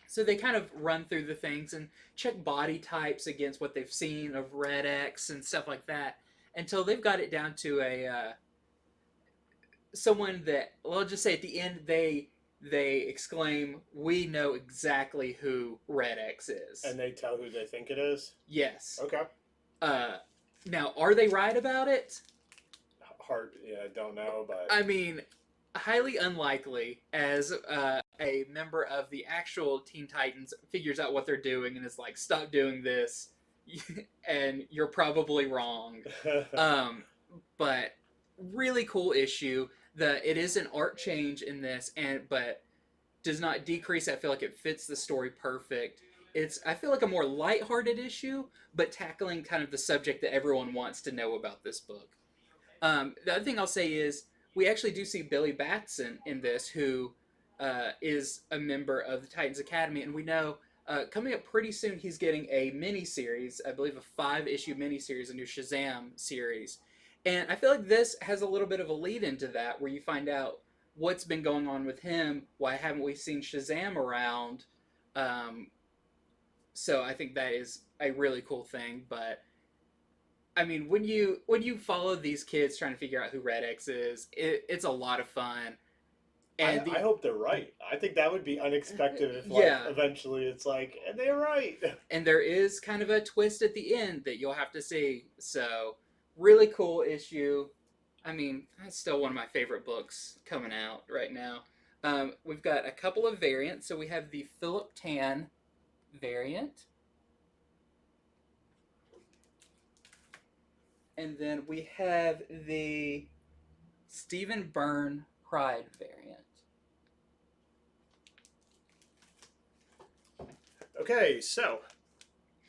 So they kind of run through the things and check body types against what they've seen of Red X and stuff like that until they've got it down to a someone that, well, I'll just say at the end they exclaim, "We know exactly who Red X is," And they tell who they think it is. Yes. Okay. Now, are they right about it? Hard. Yeah, I don't know, but I mean, highly unlikely. As a member of the actual Teen Titans figures out what they're doing and is like, "Stop doing this," and you're probably wrong. But really cool issue. It is an art change in this, but does not decrease. I feel like it fits the story perfect. It's, I feel like, a more lighthearted issue, but tackling kind of the subject that everyone wants to know about this book. The other thing I'll say is we actually do see Billy Batson in this, who is a member of the Titans Academy, and we know coming up pretty soon he's getting a mini-series, I believe a 5-issue mini-series, a new Shazam series. And I feel like this has a little bit of a lead into that, where you find out what's been going on with him, why haven't we seen Shazam around. So I think that is a really cool thing. But I mean, when you follow these kids trying to figure out who Red X is, it's a lot of fun. And I hope they're right. I think that would be unexpected if, like, Yeah. eventually it's like, and they're right. And there is kind of a twist at the end that you'll have to see. So, really cool issue. I mean, that's still one of my favorite books coming out right now. We've got a couple of variants. So we have the Philip Tan variant. And then we have the Stephen Byrne Pride variant. Okay, so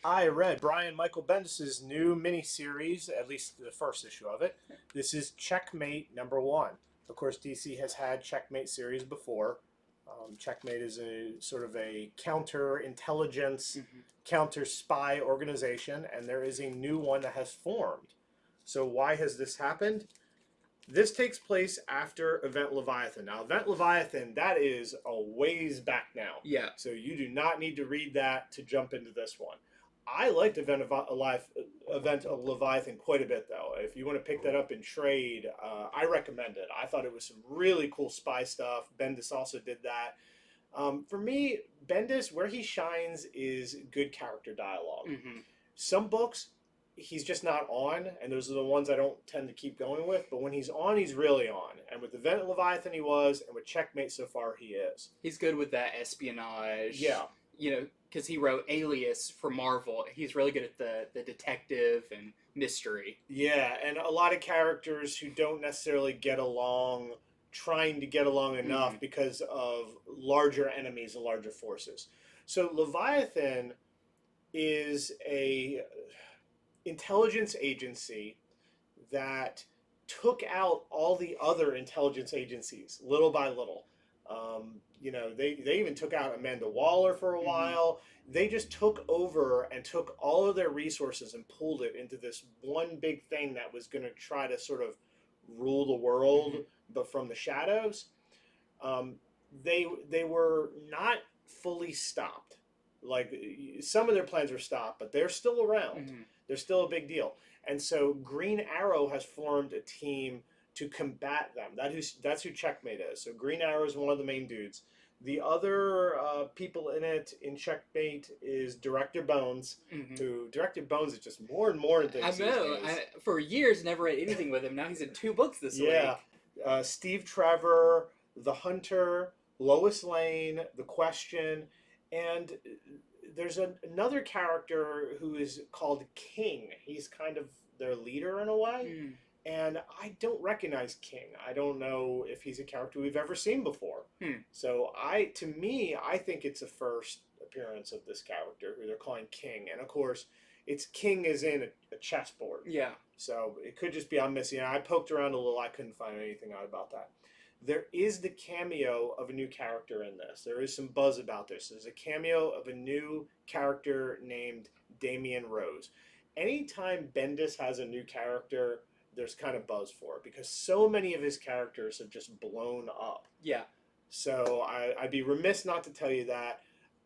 I read Brian Michael Bendis' new miniseries, at least the first issue of it. This is Checkmate #1. Of course, DC has had Checkmate series before. Checkmate is a sort of a counter-intelligence, counter-spy organization, and there is a new one that has formed. So why has this happened? This takes place after Event Leviathan. Now, Event Leviathan, that is a ways back now. Yeah. So you do not need to read that to jump into this one. I liked Event Leviathan quite a bit, though. If you want to pick that up in trade, I recommend it. I thought it was some really cool spy stuff. Bendis also did that. For me, Bendis, where he shines is good character dialogue. Some books, he's just not on, and those are the ones I don't tend to keep going with. But when he's on, he's really on. And with Event Leviathan, he was, and with Checkmate so far, he is. He's good with that espionage. Yeah. You know, because he wrote Alias for Marvel. He's really good at the detective and mystery. Yeah, and a lot of characters who don't necessarily get along, trying to get along enough because of larger enemies and larger forces. So Leviathan is a intelligence agency that took out all the other intelligence agencies little by little. They even took out Amanda Waller for a while. They just took over and took all of their resources and pulled it into this one big thing that was going to try to sort of rule the world, but from the shadows. They were not fully stopped. Like, some of their plans were stopped, but they're still around. They're still a big deal. And so Green Arrow has formed a team to combat them. That's who Checkmate is. So Green Arrow is one of the main dudes. The other people in it, in Checkmate, is Director Bones. Who Director Bones is just more and more into things. I know. For years, never read anything with him. Now he's in 2 books this week. Yeah. Steve Trevor, The Hunter, Lois Lane, The Question, and there's another character who is called King. He's kind of their leader in a way. And I don't recognize King. I don't know if he's a character we've ever seen before. So to me, I think it's a first appearance of this character who they're calling King. And of course, it's King is in a chessboard. Yeah. So it could just be I'm missing. I poked around a little. I couldn't find anything out about that. There is the cameo of a new character in this. There is some buzz about this. There's a cameo of a new character named Damian Rose. Anytime Bendis has a new character, there's kind of buzz for it because so many of his characters have just blown up. Yeah. So I'd be remiss not to tell you that.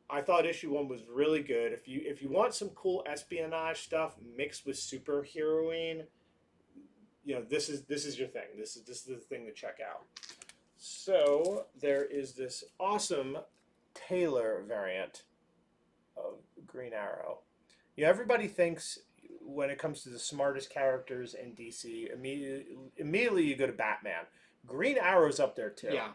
I thought issue 1 was really good. If you want some cool espionage stuff mixed with superheroing, this is your thing. This is the thing to check out. So there is this awesome Taylor variant of Green Arrow. Everybody thinks when it comes to the smartest characters in DC, immediately you go to Batman. Green Arrow's up there too. Yeah.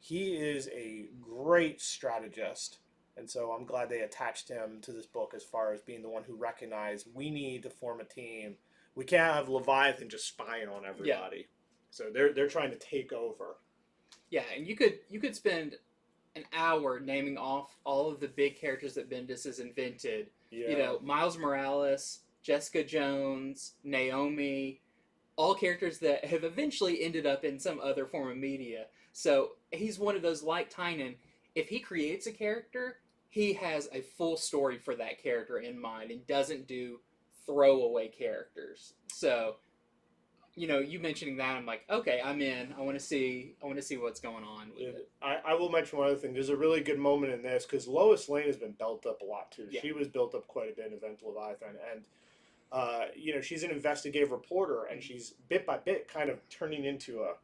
He is a great strategist. And so I'm glad they attached him to this book as far as being the one who recognized we need to form a team. We can't have Leviathan just spying on everybody. Yeah. So they're trying to take over. Yeah, and you could spend an hour naming off all of the big characters that Bendis has invented. Yeah. Miles Morales, Jessica Jones, Naomi, all characters that have eventually ended up in some other form of media. So he's one of those, like Tynan, if he creates a character, he has a full story for that character in mind and doesn't do throwaway characters. So, you mentioning that, I'm like, okay, I'm in. I want to see what's going on with it. I will mention one other thing. There's a really good moment in this because Lois Lane has been built up a lot too. Yeah. She was built up quite a bit in Event Leviathan, and she's an investigative reporter, and she's bit by bit kind of turning into a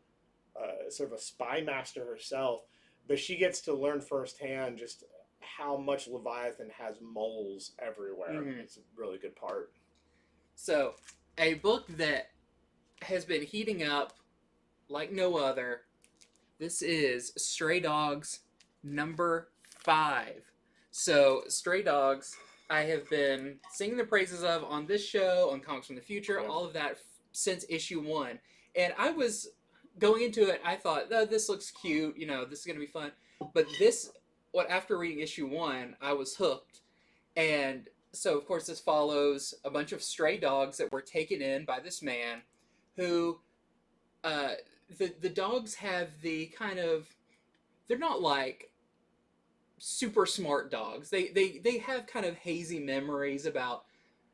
sort of a spy master herself. But she gets to learn firsthand just how much Leviathan has moles everywhere. Mm-hmm. It's a really good part. So, a book that has been heating up like no other. This is Stray Dogs number 5. So, Stray Dogs, I have been singing the praises of on this show, on Comics from the Future, all of that since issue 1. And I was going into it, I thought, oh, this looks cute, this is going to be fun. But after reading issue 1, I was hooked. And so, of course, this follows a bunch of stray dogs that were taken in by this man who, the dogs have the kind of, they're not like super smart dogs. They have kind of hazy memories about,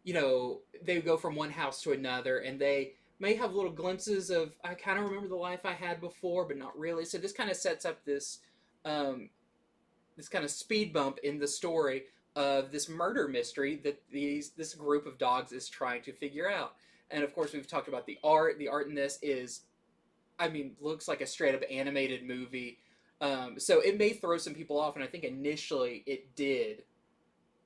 they go from one house to another, and they may have little glimpses of, I kind of remember the life I had before, but not really. So this kind of sets up this kind of speed bump in the story of this murder mystery that this group of dogs is trying to figure out. And of course, we've talked about the art. The art in this is, looks like a straight up animated movie. So it may throw some people off, and I think initially it did,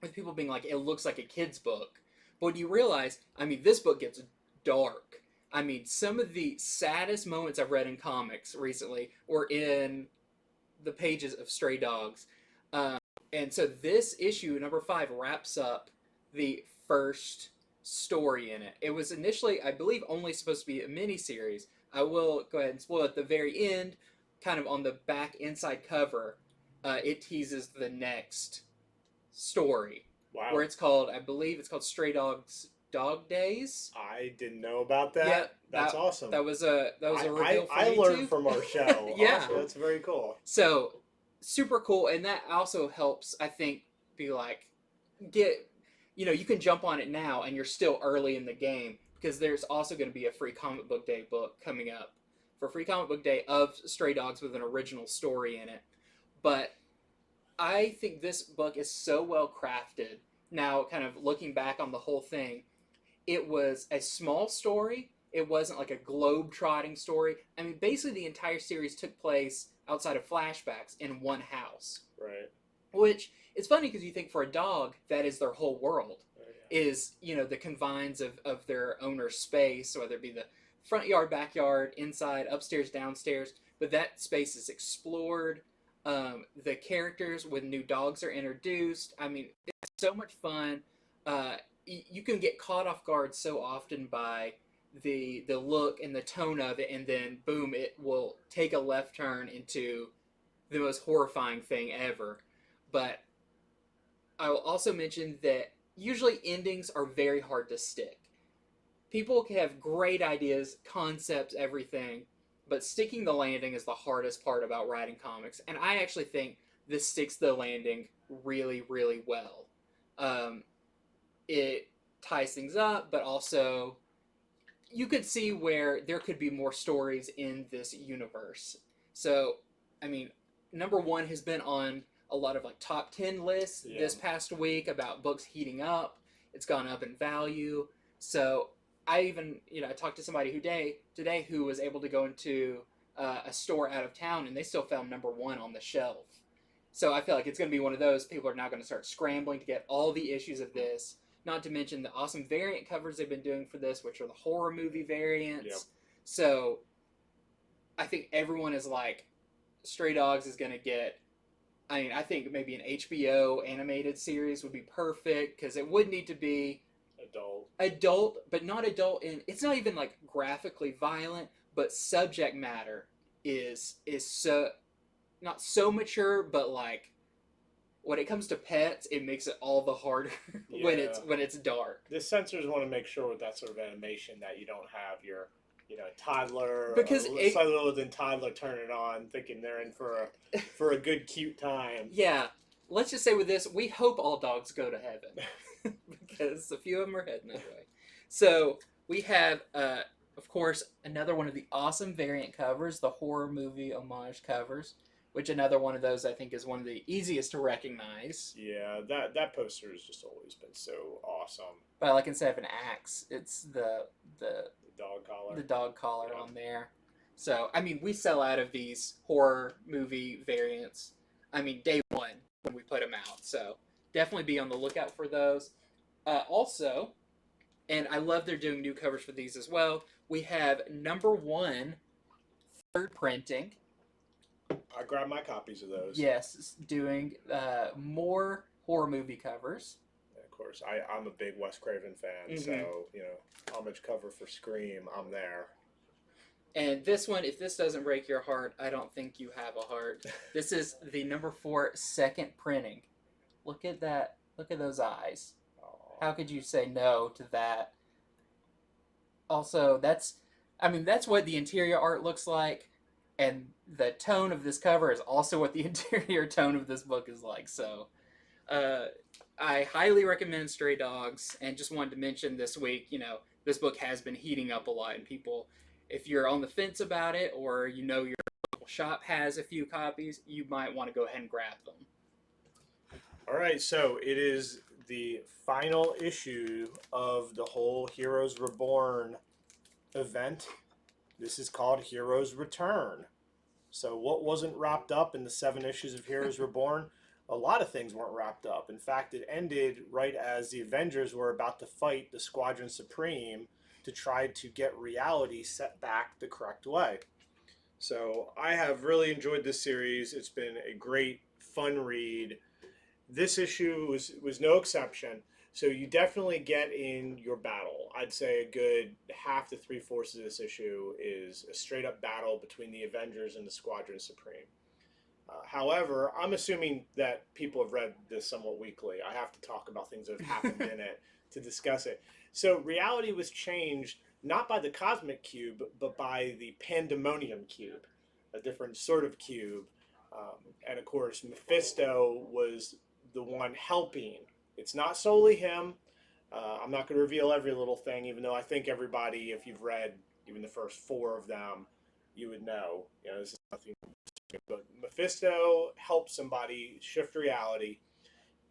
with people being like, it looks like a kid's book. But when you realize, this book gets dark. Some of the saddest moments I've read in comics recently were in the pages of Stray Dogs. And so this issue, number 5, wraps up the first story in it. It was initially, I believe, only supposed to be a mini-series. I will go ahead and spoil it. At the very end, kind of on the back inside cover, it teases the next story. Wow. Where it's called, I believe it's called Stray Dogs Dog Days. I didn't know about that. Yeah, that's awesome. That was a reveal for I me learned too. from our show. Yeah. Also, that's very cool. So, super cool, and that also helps, I think, be like, you can jump on it now, and you're still early in the game, because there's also going to be a free Comic Book Day book coming up for Free Comic Book Day of Stray Dogs with an original story in it. But I think this book is so well crafted. Now, kind of looking back on the whole thing, it was a small story. It wasn't like a globe-trotting story. Basically the entire series took place outside of flashbacks in one house. Right. Which, it's funny because you think for a dog, that is their whole world. Oh, yeah. Is, the confines of their owner's space, whether it be the front yard, backyard, inside, upstairs, downstairs. But that space is explored. The characters, when new dogs are introduced, it's so much fun. You can get caught off guard so often by the look and the tone of it, and then boom, it will take a left turn into the most horrifying thing ever. But I will also mention that usually endings are very hard to stick. People can have great ideas, concepts, everything, but sticking the landing is the hardest part about writing comics, and I actually think this sticks the landing really, really well. It ties things up, but also you could see where there could be more stories in this universe. So, I mean, number one has been on a lot of like top 10 lists this past week about books heating up. It's gone up in value. So I even, I talked to somebody today who was able to go into a store out of town, and they still found number one on the shelf. So I feel like it's going to be one of those. People are now going to start scrambling to get all the issues of this. Not to mention the awesome variant covers they've been doing for this, which are the horror movie variants. Yep. So I think everyone is like, Stray Dogs is going to get... I mean, I think maybe an HBO animated series would be perfect, because it would need to be... Adult, but not adult in... It's not even like graphically violent, but subject matter is so... Not so mature, but like... When it comes to pets, it makes it all the harder when it's dark. The censors want to make sure with that sort of animation that you don't have your, toddler because or slightly older than toddler turning it on, thinking they're in for a good cute time. Yeah, let's just say with this, we hope all dogs go to heaven because a few of them are heading that way. So we have, of course, another one of the awesome variant covers, the horror movie homage covers. Which another one of those I think is one of the easiest to recognize. Yeah, that poster has just always been so awesome. But like instead of an axe, it's the dog collar. The dog collar on there. So I mean, we sell out of these horror movie variants. I mean, day one when we put them out. So definitely be on the lookout for those. Also, and I love they're doing new covers for these as well. We have number one third printing. I grabbed my copies of those. Yes, doing more horror movie covers. And of course, I'm a big Wes Craven fan, so, homage cover for Scream, I'm there. And this one, if this doesn't break your heart, I don't think you have a heart. This is the number 4 second printing. Look at that. Look at those eyes. Aww. How could you say no to that? Also, that's what the interior art looks like. And the tone of this cover is also what the interior tone of this book is like. So I highly recommend Stray Dogs. And just wanted to mention this week, this book has been heating up a lot. And people, if you're on the fence about it or your local shop has a few copies, you might want to go ahead and grab them. All right, so it is the final issue of the whole Heroes Reborn event. This is called Heroes Return. So what wasn't wrapped up in the 7 issues of Heroes Reborn? A lot of things weren't wrapped up. In fact, it ended right as the Avengers were about to fight the Squadron Supreme to try to get reality set back the correct way. So I have really enjoyed this series. It's been a great, fun read. This issue was no exception. So you definitely get in your battle. I'd say a good half to 3/4 of this issue is a straight up battle between the Avengers and the Squadron Supreme. However, I'm assuming that people have read this somewhat weekly. I have to talk about things that have happened in it to discuss it. So reality was changed not by the Cosmic Cube, but by the Pandemonium Cube, a different sort of cube. And of course, Mephisto was the one helping. It's not solely him. I'm not going to reveal every little thing, even though I think everybody, if you've read even the first 4 of them, you would know. This is nothing. But Mephisto helped somebody shift reality.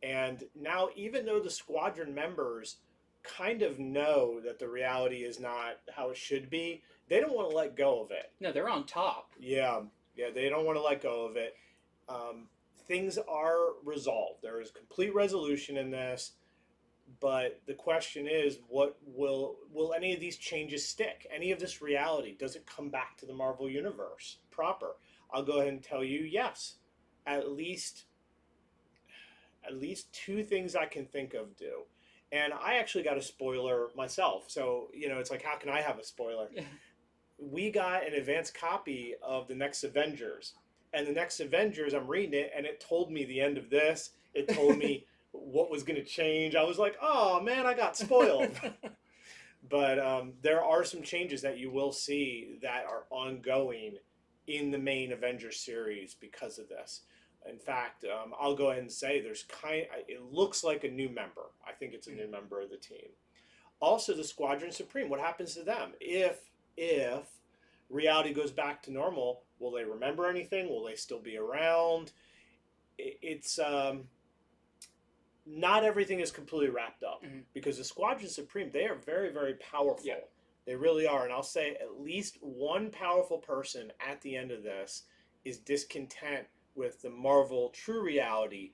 And now, even though the squadron members kind of know that the reality is not how it should be, they don't want to let go of it. No, they're on top. Yeah, they don't want to let go of it. Things are resolved. There is complete resolution in this, but the question is, what will any of these changes stick? Any of this reality, does it come back to the Marvel Universe proper? I'll go ahead and tell you, yes. At least 2 things I can think of do. And I actually got a spoiler myself. So, it's like, how can I have a spoiler? We got an advanced copy of The Next Avengers. And The Next Avengers, I'm reading it, and it told me the end of this. It told me what was going to change. I was like, oh, man, I got spoiled. But there are some changes that you will see that are ongoing in the main Avengers series because of this. In fact, I'll go ahead and say it looks like a new member. I think it's a new member of the team. Also, the Squadron Supreme. What happens to them if reality goes back to normal? Will they remember anything? Will they still be around? It's not everything is completely wrapped up because the Squadron Supreme, they are very, very powerful. Yeah. They really are. And I'll say at least one powerful person at the end of this is discontent with the Marvel true reality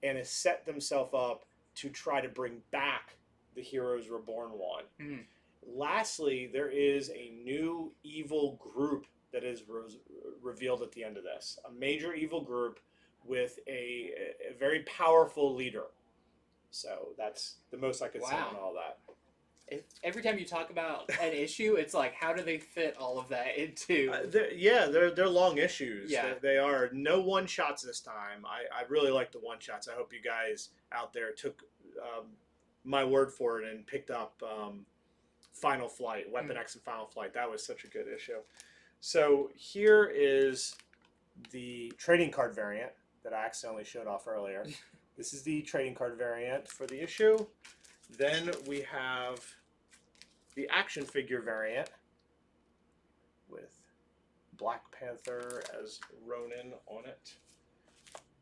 and has set themselves up to try to bring back the Heroes Reborn one. Lastly, there is a new evil group that is revealed at the end of this. A major evil group with a very powerful leader. So that's the most I could say on all that. Every time you talk about an issue, it's like, how do they fit all of that into? They're long issues. Yeah. They are no one shots this time. I really like the one shots. I hope you guys out there took my word for it and picked up Final Flight, Weapon X and Final Flight. That was such a good issue. So here is the trading card variant that I accidentally showed off earlier. This is the trading card variant for the issue. Then we have the action figure variant with Black Panther as Ronin on it.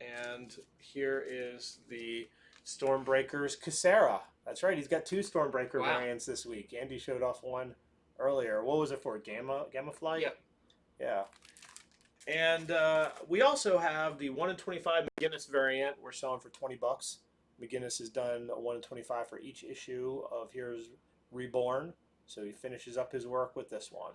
And here is the Stormbreaker's Kisera. That's right, he's got two Stormbreaker variants this week. Andy showed off one earlier. What was it for? Gamma Flight? Yep. Yeah. And we also have the 1 in 25 McGinnis variant. We're selling for $20. McGinnis has done a 1 in 25 for each issue of Here's Reborn. So he finishes up his work with this one.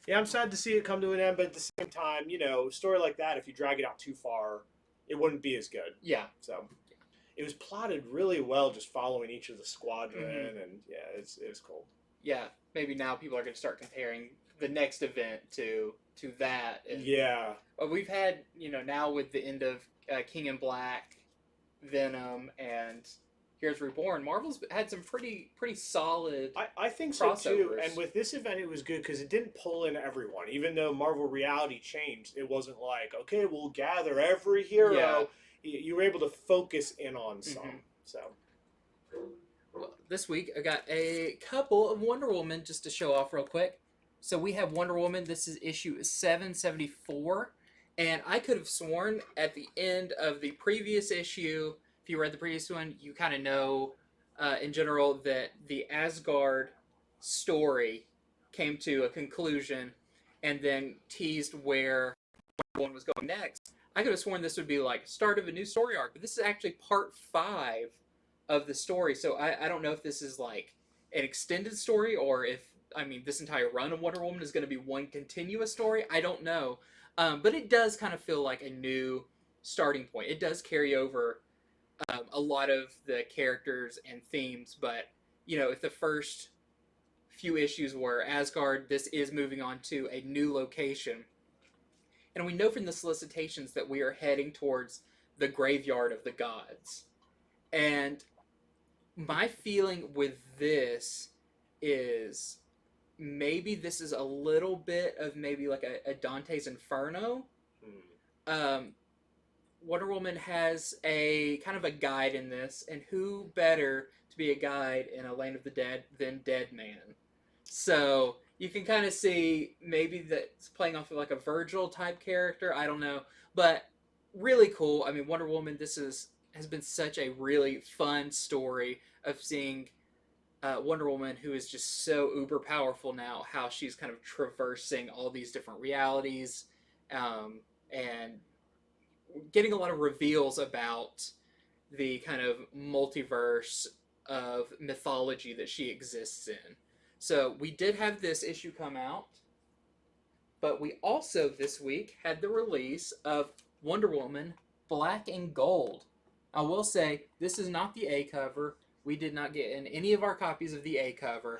Yeah, I'm sad to see it come to an end, but at the same time, you know, a story like that, if you drag it out too far, it wouldn't be as good. Yeah. So it was plotted really well, just following each of the squadron, and yeah, it's cool. Yeah, maybe now people are going to start comparing the next event to that. And, yeah. We've had, you know, now with the end of King in Black, Venom, and Here's Reborn, Marvel's had some pretty solid I think so too. crossovers. And with this event, it was good because it didn't pull in everyone. Even though Marvel reality changed, it wasn't like, okay, we'll gather every hero. Yeah. You were able to focus in on some. So Well, this week I got a couple of Wonder Woman just to show off real quick. So we have Wonder Woman. This is issue 774. And I could have sworn at the end of the previous issue, if you read the previous one, you kind of know in general that the Asgard story came to a conclusion and then teased where one was going next. I could have sworn this would be like start of a new story arc, but this is actually part 5 of the story. So I don't know if this is like an extended story or if, I mean, this entire run of Wonder Woman is going to be one continuous story. I don't know. But it does kind of feel like a new starting point. It does carry over a lot of the characters and themes, but, you know, if the first few issues were Asgard, this is moving on to a new location. And we know from the solicitations that we are heading towards the graveyard of the gods. And my feeling with this is maybe this is a little bit of maybe like a Dante's Inferno. Wonder Woman has a kind of a guide in this, and who better to be a guide in a Land of the Dead than Dead Man? So you can kind of see maybe that's playing off of like a Virgil type character. I don't know, but really cool. I mean, Wonder Woman. This has been such a really fun story of seeing Wonder Woman, who is just so uber powerful now, how she's kind of traversing all these different realities, and getting a lot of reveals about the kind of multiverse of mythology that she exists in. So we did have this issue come out, but we also this week had the release of Wonder Woman Black and Gold. I will say, this is not the A cover. We did not get in any of our copies of the A cover.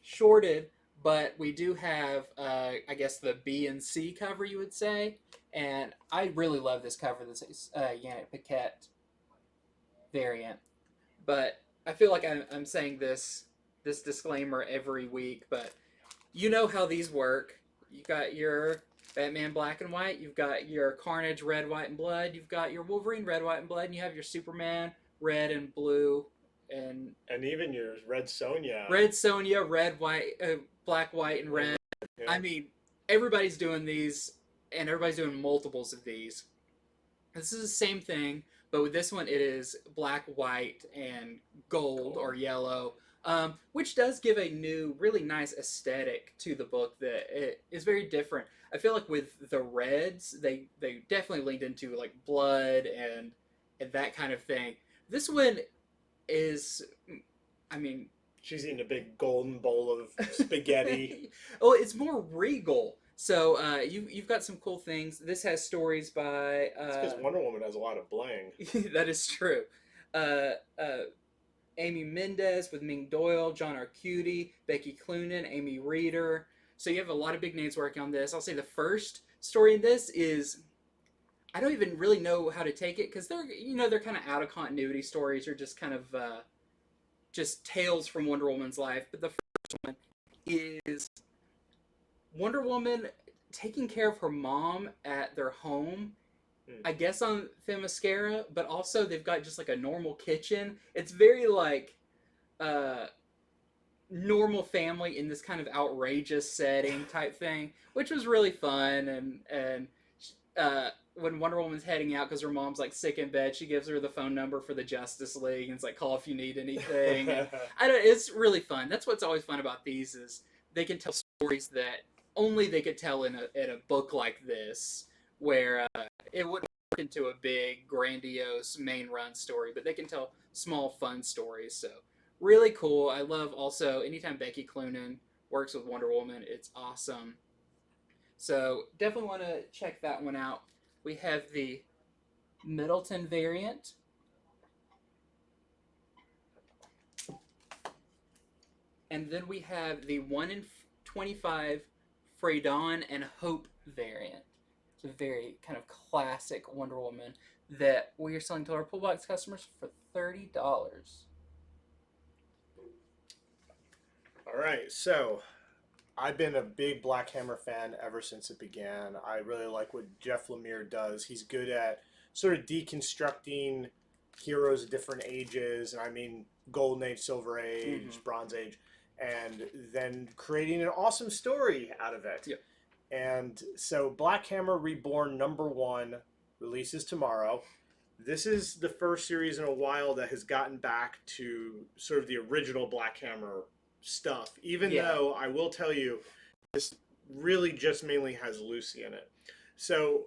Shorted, but we do have, I guess, the B and C cover, you would say. And I really love this cover, this Janet Paquette variant. But I feel like I'm saying this disclaimer every week, but you know how these work. You got your Batman Black and White, you've got your Carnage Red, White, and Blood, you've got your Wolverine Red, White, and Blood, and you have your Superman Red and Blue, and even your Red Sonja. Red Sonja, Red, White, Black, White, and Red. Yeah. I mean, everybody's doing these, and everybody's doing multiples of these. This is the same thing, but with this one, it is black, white, and gold or yellow, which does give a new, really nice aesthetic to the book that it is very different. I feel like with the reds, they definitely leaned into like blood and that kind of thing. This one is, I mean, she's eating a big golden bowl of spaghetti. oh, it's more regal. So you've got some cool things. This has stories by. It's because Wonder Woman has a lot of bling. That is true. Amy Mendez with Ming Doyle, John Arcudi, Becky Cloonan, Amy Reeder. So you have a lot of big names working on this. I'll say the first story in this is, I don't even really know how to take it because they're kind of out of continuity stories or just kind of just tales from Wonder Woman's life. But the first one is Wonder Woman taking care of her mom at their home, I guess on Themyscira, but also they've got just like a normal kitchen. It's very like normal family in this kind of outrageous setting type thing, which was really fun. And when Wonder Woman's heading out because her mom's like sick in bed, she gives her the phone number for the Justice League and it's like, call if you need anything. And it's really fun. That's what's always fun about these is they can tell stories that only they could tell in a book like this, where it wouldn't work into a big, grandiose main run story, but they can tell small, fun stories. So really cool. I love also anytime Becky Cloonan works with Wonder Woman, it's awesome. So definitely want to check that one out. We have the Middleton variant. And then we have the 1 in 25 Freydon and Hope variant. It's a very kind of classic Wonder Woman that we are selling to our pull box customers for $30. All right, so I've been a big Black Hammer fan ever since it began. I really like what Jeff Lemire does. He's good at sort of deconstructing heroes of different ages, and I mean Golden Age, Silver Age, Bronze Age, and then creating an awesome story out of it. Yep. And so Black Hammer Reborn #1 releases tomorrow. This is the first series in a while that has gotten back to sort of the original Black Hammer stuff, even though I will tell you this really just mainly has Lucy in it. So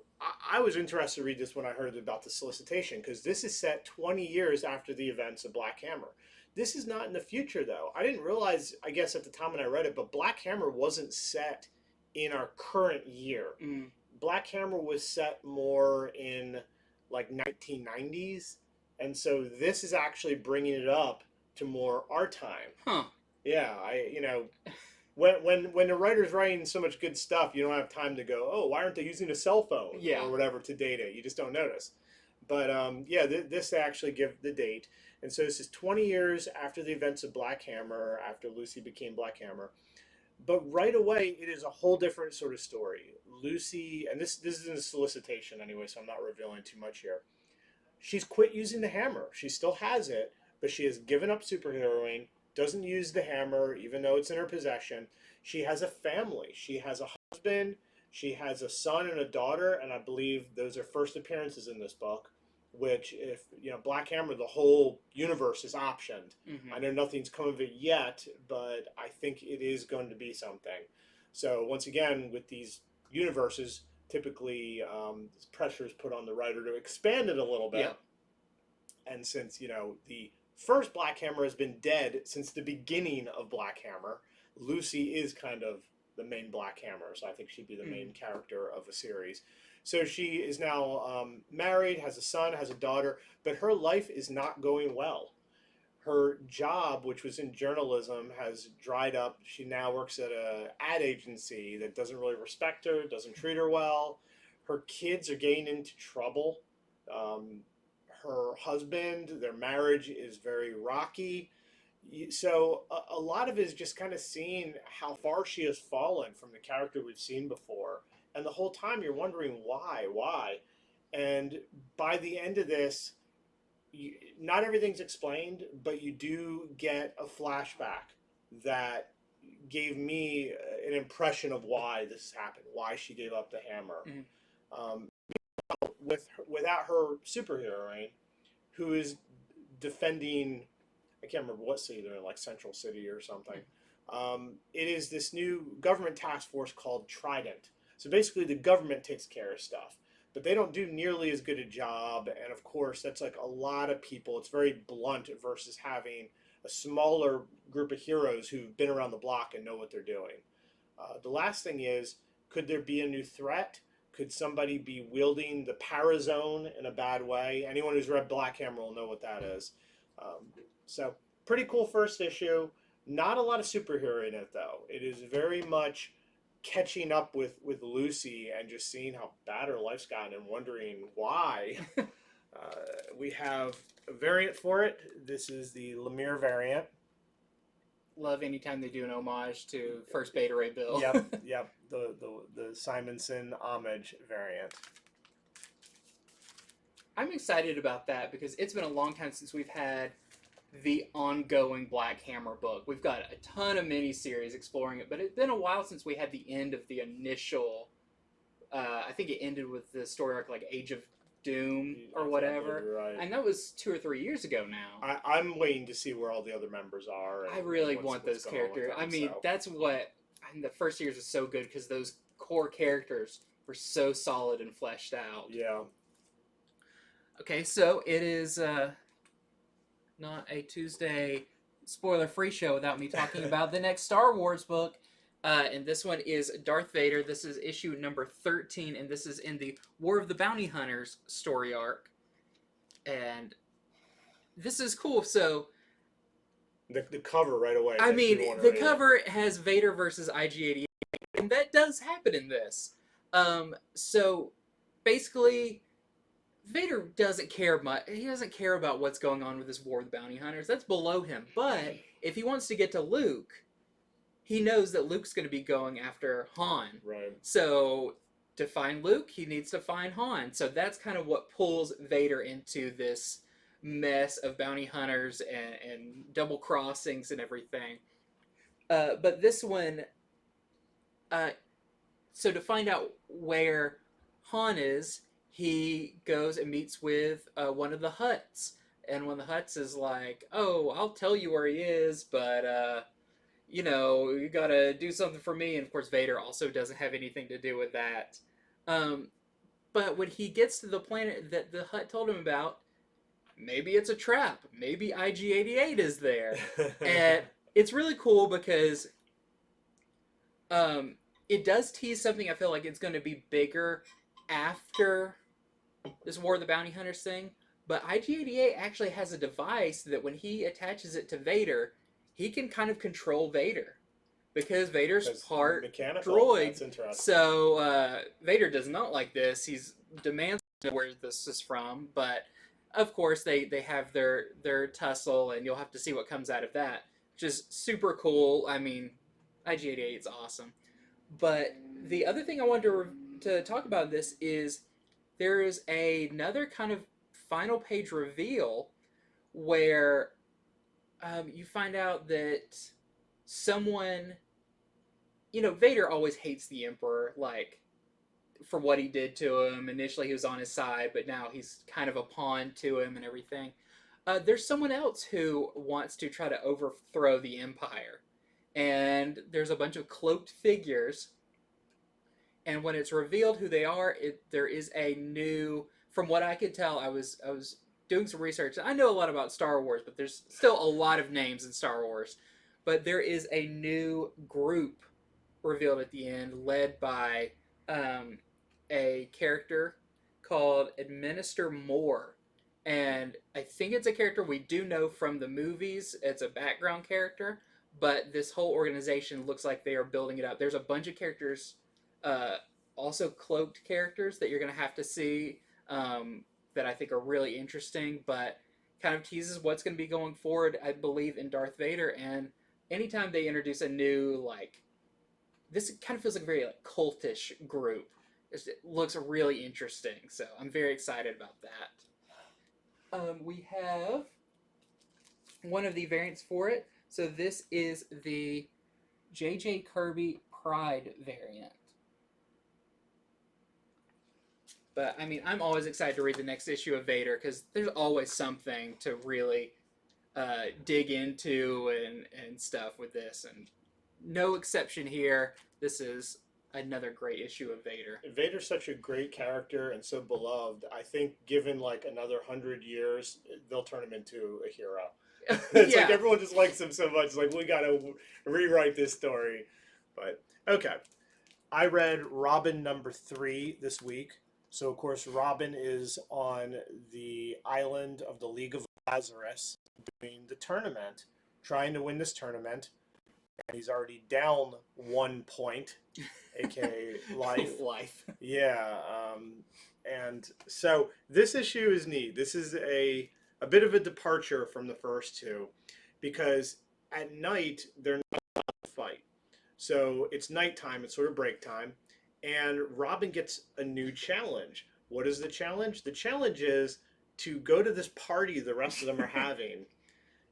I was interested to read this when I heard about the solicitation, because this is set 20 years after the events of Black Hammer. This is not in the future, though. I didn't realize, I guess at the time when I read it, but Black Hammer wasn't set in our current year. Black Hammer was set more in like 1990s, and so this is actually bringing it up to more our time. Yeah, when the writer's writing so much good stuff, you don't have time to go, oh, why aren't they using a cell phone or whatever to date it? You just don't notice. But this actually give the date. And so this is 20 years after the events of Black Hammer, after Lucy became Black Hammer. But right away, it is a whole different sort of story. Lucy, and this is in a solicitation anyway, so I'm not revealing too much here. She's quit using the hammer. She still has it, but she has given up superheroing, doesn't use the hammer, even though it's in her possession. She has a family. She has a husband. She has a son and a daughter, and I believe those are first appearances in this book, which if, Black Hammer, the whole universe is optioned. I know nothing's come of it yet, but I think it is going to be something. So once again, with these universes, typically pressure is put on the writer to expand it a little bit. And since, the first Black Hammer has been dead since the beginning of Black Hammer, Lucy is kind of the main Black Hammer, so I think she'd be the main character of a series. So she is now married, has a son, has a daughter, but her life is not going well. Her job, which was in journalism, has dried up. She now works at an ad agency that doesn't really respect her, doesn't treat her well. Her kids are getting into trouble. her husband. Their marriage is very rocky. So a lot of it is just kind of seeing how far she has fallen from the character we've seen before, and the whole time you're wondering why, and by the end of this, not everything's explained, but you do get a flashback that gave me an impression of why this happened, why she gave up the hammer. Um, without her superhero, right, who is defending, I can't remember what city they're in, like Central City or something. It is this new government task force called Trident. So basically, the government takes care of stuff, but they don't do nearly as good a job. And of course, that's like a lot of people. It's very blunt versus having a smaller group of heroes who've been around the block and know what they're doing. The last thing is, could there be a new threat? Could somebody be wielding the Parazone in a bad way? Anyone who's read Black Hammer will know what that is. So pretty cool first issue. Not a lot of superhero in it though. It is very much catching up with Lucy and just seeing how bad her life's gotten and wondering why. We have a variant for it. This is the Lemire variant. Love anytime they do an homage to first Beta Ray Bill. Yep. The Simonson homage variant. I'm excited about that because it's been a long time since we've had the ongoing Black Hammer book. We've got a ton of miniseries exploring it, but it's been a while since we had the end of the initial. I think it ended with the story arc like Age of Doom or whatever, right. And that was 2 or 3 years ago now. I'm waiting to see where all the other members are. And I really want those characters. I mean, that's what the first years was so good because those core characters were so solid and fleshed out. Yeah. Okay, so it is not a Tuesday spoiler-free show without me talking about the next Star Wars book. And this one is Darth Vader. This is issue number 13, and this is in the War of the Bounty Hunters story arc. And this is cool. So the cover right away. I mean, the cover has Vader versus IG-88, and that does happen in this. So basically, Vader doesn't care much. He doesn't care about what's going on with this War of the Bounty Hunters. That's below him. But if he wants to get to Luke, he knows that Luke's going to be going after Han. Right. So to find Luke, he needs to find Han. So that's kind of what pulls Vader into this mess of bounty hunters and double crossings and everything. But this one, so to find out where Han is, he goes and meets with one of the Hutts. And one of the Hutts is like, oh, I'll tell you where he is, but, you know, you gotta do something for me. And, of course, Vader also doesn't have anything to do with that. But when he gets to the planet that the Hutt told him about, maybe it's a trap. Maybe IG-88 is there. And it's really cool because it does tease something I feel like it's going to be bigger after this War of the Bounty Hunters thing. But IG-88 actually has a device that when he attaches it to Vader, he can kind of control Vader. Because Vader's part mechanical. droid. That's interesting. So Vader does not like this. He demands to know where this is from. But, of course, they have their tussle, and you'll have to see what comes out of that. Which is super cool. I mean, IG-88 is awesome. But the other thing I wanted to talk about this is there is another kind of final page reveal where you find out that someone, you know, Vader always hates the Emperor, like, for what he did to him. Initially he was on his side, but now he's kind of a pawn to him and everything. There's someone else who wants to try to overthrow the Empire. And there's a bunch of cloaked figures. And when it's revealed who they are, there is a new, from what I could tell, I was doing some research. I know a lot about Star Wars, but there's still a lot of names in Star Wars. But there is a new group revealed at the end, led by a character called Administer Moore. And I think it's a character we do know from the movies. It's a background character. But this whole organization looks like they are building it up. There's a bunch of characters, also cloaked characters, that you're going to have to see that I think are really interesting, but kind of teases what's going to be going forward, I believe, in Darth Vader. And anytime they introduce a new, like, this kind of feels like a very like cultish group. It looks really interesting, so I'm very excited about that. We have one of the variants for it. So this is the J.J. Kirby Pride variant. But, I mean, I'm always excited to read the next issue of Vader because there's always something to really dig into and stuff with this. And no exception here. This is another great issue of Vader. Vader's such a great character and so beloved. I think given like another 100 years, they'll turn him into a hero. It's like everyone just likes him so much. It's like, we gotta rewrite this story. But okay, I read Robin #3 this week. So of course Robin is on the island of the League of Lazarus doing the tournament, trying to win this tournament, and he's already down 1 point, aka life. Yeah, and so this issue is neat. This is a bit of a departure from the first two, because at night they're not allowed to fight. So it's nighttime, it's sort of break time, and Robin gets a new challenge. What is the challenge? The challenge is to go to this party the rest of them are having,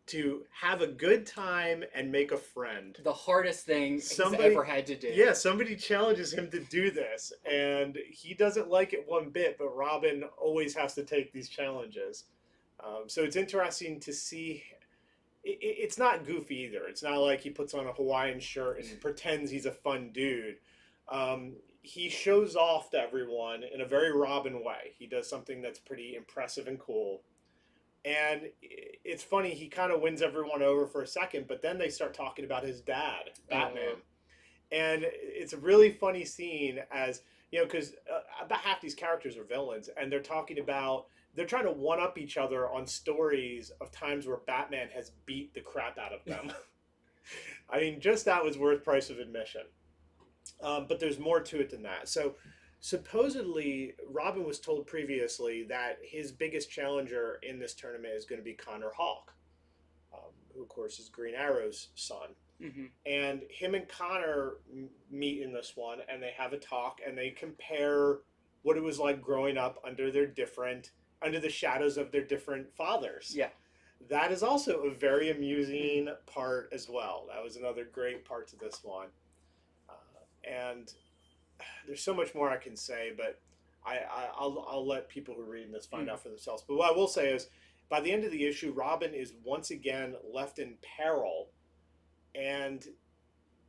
to have a good time and make a friend. The hardest thing he's ever had to do. Yeah, somebody challenges him to do this, and he doesn't like it one bit, but Robin always has to take these challenges. So it's interesting to see. It's not goofy either. It's not like he puts on a Hawaiian shirt and pretends he's a fun dude. He shows off to everyone in a very Robin way. He does something that's pretty impressive and cool. And it's funny, he kind of wins everyone over for a second, but then they start talking about his dad, Batman. And it's a really funny scene, as, you know, because about half these characters are villains, and they're talking about, they're trying to one-up each other on stories of times where Batman has beat the crap out of them. I mean, just that was worth price of admission. But there's more to it than that. So supposedly, Robin was told previously that his biggest challenger in this tournament is going to be Connor Hawke, who, of course, is Green Arrow's son. Mm-hmm. And him and Connor meet in this one, and they have a talk, and they compare what it was like growing up under the shadows of their different fathers. Yeah. That is also a very amusing part as well. That was another great part to this one. And there's so much more I can say, but I'll let people who are reading this find out for themselves. But what I will say is, by the end of the issue, Robin is once again left in peril, and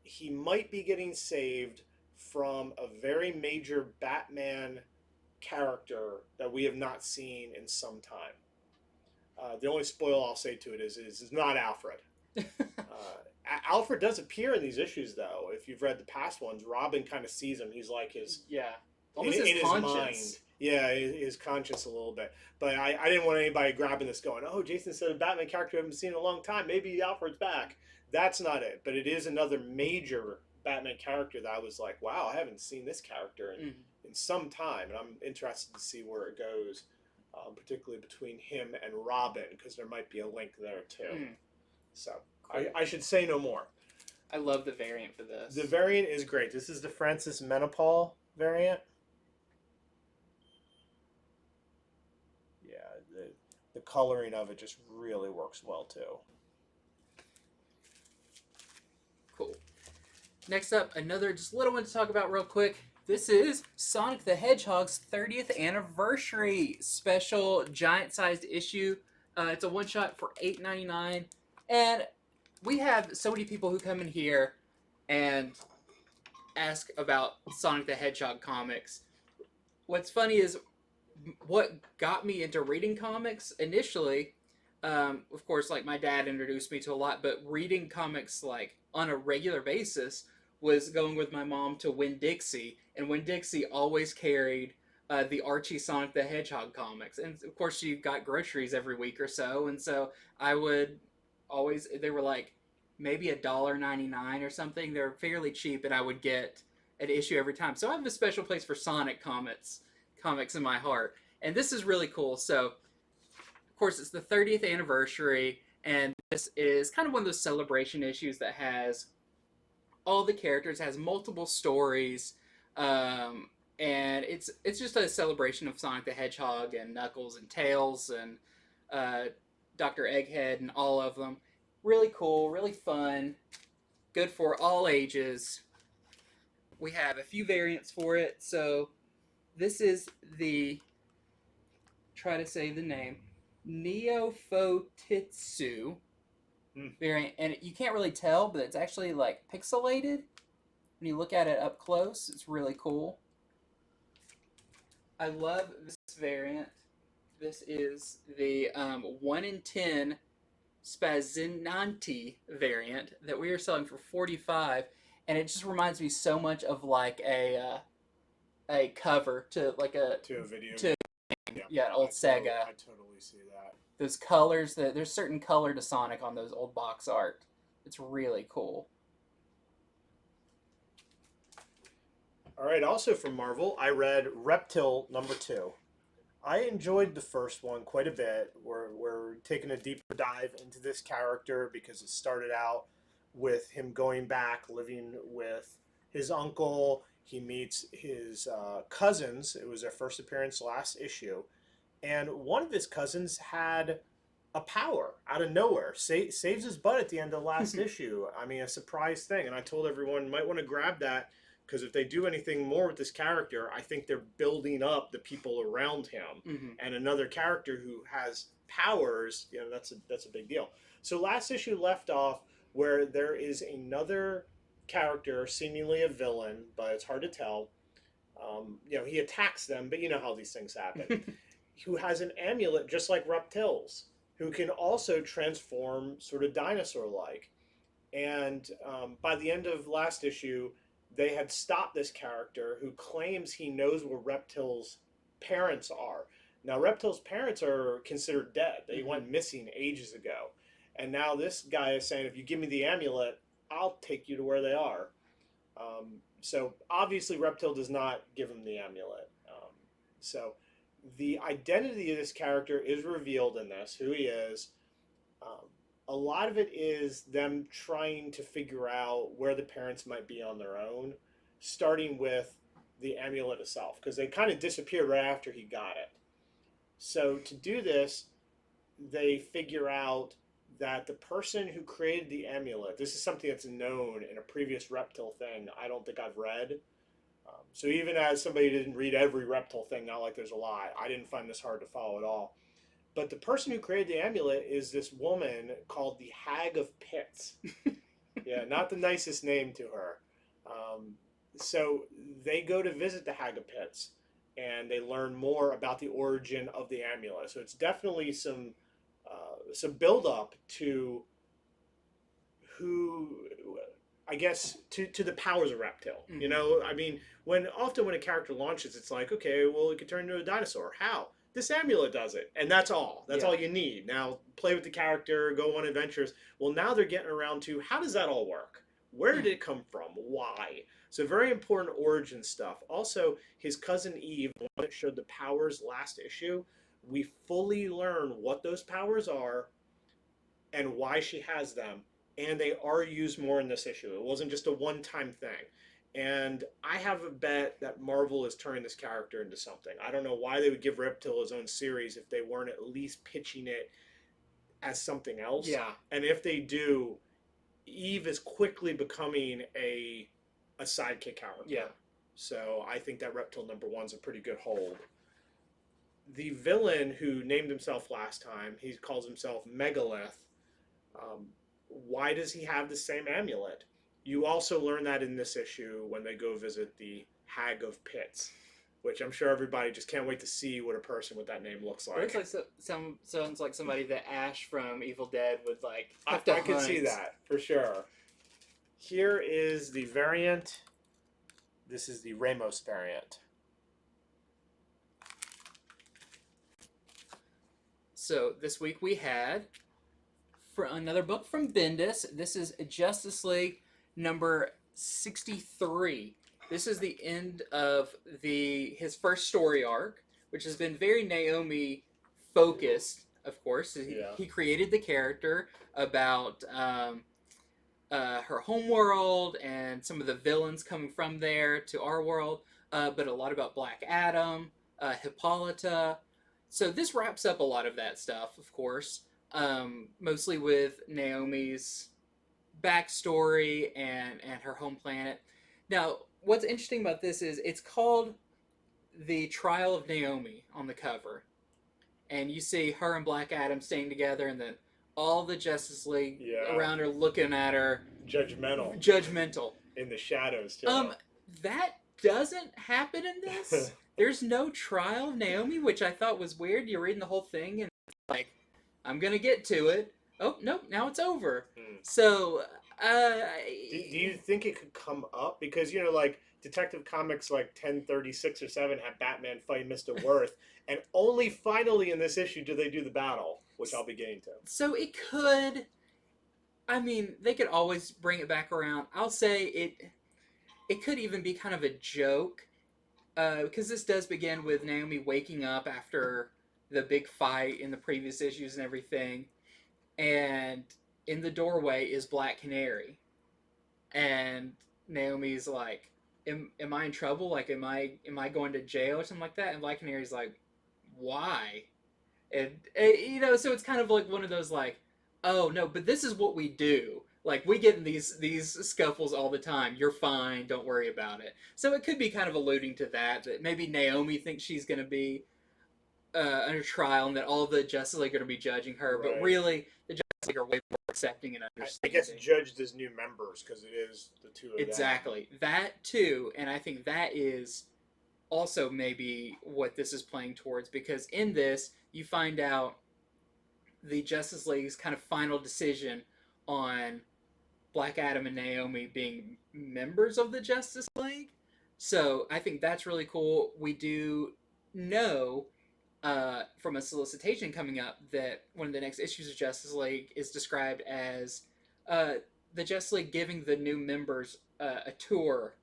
he might be getting saved from a very major Batman character that we have not seen in some time. The only spoil I'll say to it is it's not Alfred. Alfred does appear in these issues, though. If you've read the past ones, Robin kind of sees him. He's like almost his conscience. His mind. Yeah, his conscience a little bit. But I didn't want anybody grabbing this going, oh, Jason said a Batman character I haven't seen in a long time. Maybe Alfred's back. That's not it. But it is another major Batman character that I was like, wow, I haven't seen this character in some time. And I'm interested to see where it goes, particularly between him and Robin, because there might be a link there, too. So I should say no more. I love the variant for this. The variant is great. This is the Francis Menopause variant. Yeah, the coloring of it just really works well, too. Cool. Next up, another just little one to talk about real quick. This is Sonic the Hedgehog's 30th anniversary special giant-sized issue. It's a one-shot for $8.99. And we have so many people who come in here and ask about Sonic the Hedgehog comics. What's funny is what got me into reading comics initially, of course, like my dad introduced me to a lot, but reading comics like on a regular basis was going with my mom to Winn-Dixie, and Winn-Dixie always carried the Archie Sonic the Hedgehog comics. And of course, you got groceries every week or so, and so I would always, they were like maybe $1.99 or something. They're fairly cheap, and I would get an issue every time. So I have a special place for Sonic comics in my heart. And this is really cool. So, of course, it's the 30th anniversary, and this is kind of one of those celebration issues that has all the characters, has multiple stories, and it's just a celebration of Sonic the Hedgehog and Knuckles and Tails and Dr. Egghead and all of them. Really cool, really fun, good for all ages. We have a few variants for it. So this is the, try to say the name, Neofotitsu variant, and you can't really tell, but it's actually like pixelated. When you look at it up close, it's really cool. I love this variant. This is the 1 in 10 Spazinanti variant that we are selling for $45, and it just reminds me so much of like a cover to like a video. Yeah, an old Sega. I totally see that. Those colors, there's certain color to Sonic on those old box art. It's really cool. All right, also from Marvel, I read Reptil #2. I enjoyed the first one quite a bit. We're taking a deeper dive into this character because it started out with him going back, living with his uncle. He meets his cousins. It was their first appearance last issue. And one of his cousins had a power out of nowhere. Saves his butt at the end of the last issue. I mean, a surprise thing. And I told everyone, might want to grab that, because if they do anything more with this character, I think they're building up the people around him. And another character who has powers, that's a big deal. So last issue left off where there is another character, seemingly a villain, but it's hard to tell. He attacks them, but you know how these things happen. Who has an amulet just like Reptil's, who can also transform sort of dinosaur-like. And by the end of last issue, they had stopped this character who claims he knows where Reptil's parents are. Now, Reptil's parents are considered dead. They went missing ages ago. And now this guy is saying, if you give me the amulet, I'll take you to where they are. So obviously Reptil does not give him the amulet. So the identity of this character is revealed in this, who he is. A lot of it is them trying to figure out where the parents might be on their own, starting with the amulet itself, because they kind of disappeared right after he got it. So to do this, they figure out that the person who created the amulet, this is something that's known in a previous Reptil thing I don't think I've read. So even as somebody who didn't read every Reptil thing, not like there's a lot, I didn't find this hard to follow at all. But the person who created the amulet is this woman called the Hag of Pits. Yeah, not the nicest name to her. So they go to visit the Hag of Pits, and they learn more about the origin of the amulet. So it's definitely some build-up to who, I guess, to the powers of Reptil. I mean, often when a character launches, it's like, okay, well, it could turn into a dinosaur. How? This amulet does it, and that's all. That's all you need. Now, play with the character, go on adventures. Well, now they're getting around to, how does that all work? Where did it come from? Why? So very important origin stuff. Also, his cousin Eve, the one that showed the powers last issue, we fully learn what those powers are and why she has them, and they are used more in this issue. It wasn't just a one-time thing. And I have a bet that Marvel is turning this character into something. I don't know why they would give Reptil his own series if they weren't at least pitching it as something else. Yeah. And if they do, Eve is quickly becoming a sidekick character. Yeah. So I think that Reptil #1 is a pretty good hold. The villain who named himself last time, he calls himself Megalith. Why does he have the same amulet? You also learn that in this issue when they go visit the Hag of Pits, which I'm sure everybody just can't wait to see what a person with that name looks like. It looks like sounds like somebody that Ash from Evil Dead would like. I can see that for sure. Here is the variant. This is the Ramos variant. So this week we had for another book from Bendis. This is Justice League number 63. This is the end of his first story arc, which has been very Naomi focused. Of course, Yeah. he created the character about her homeworld and some of the villains coming from there to our world, but a lot about Black Adam, Hippolyta. So this wraps up a lot of that stuff, of course, mostly with Naomi's backstory and her home planet. Now, what's interesting about this is it's called The Trial of Naomi on the cover. And you see her and Black Adam staying together, and then all the Justice League around her looking at her. Judgmental. In the shadows, too. That doesn't happen in this. There's no trial of Naomi, which I thought was weird. You're reading the whole thing, and like, I'm going to get to it. Oh, nope, now it's over. So, do you think it could come up? Because, you know, like, Detective Comics, like, 1036 or 7 have Batman fight Mr. Worth, and only finally in this issue do they do the battle, which I'll be getting to. So it could... I mean, they could always bring it back around. I'll say it could even be kind of a joke, because this does begin with Naomi waking up after the big fight in the previous issues and everything, and in the doorway is Black Canary, and Naomi's like, am I in trouble? Like, am I going to jail or something like that? And Black Canary's like, why? And you know, so it's kind of like one of those like, oh no, but this is what we do. Like, we get in these scuffles all the time. You're fine, don't worry about it. So it could be kind of alluding to that maybe Naomi thinks she's going to be under trial and that all the Justice League are going to be judging her, but really the Justice League are way more accepting and understanding. I guess judged as new members because it is the two of them. Exactly. That too, and I think that is also maybe what this is playing towards, because in this you find out the Justice League's kind of final decision on Black Adam and Naomi being members of the Justice League. So I think that's really cool. We do know from a solicitation coming up that one of the next issues of Justice League is described as the Justice League giving the new members a tour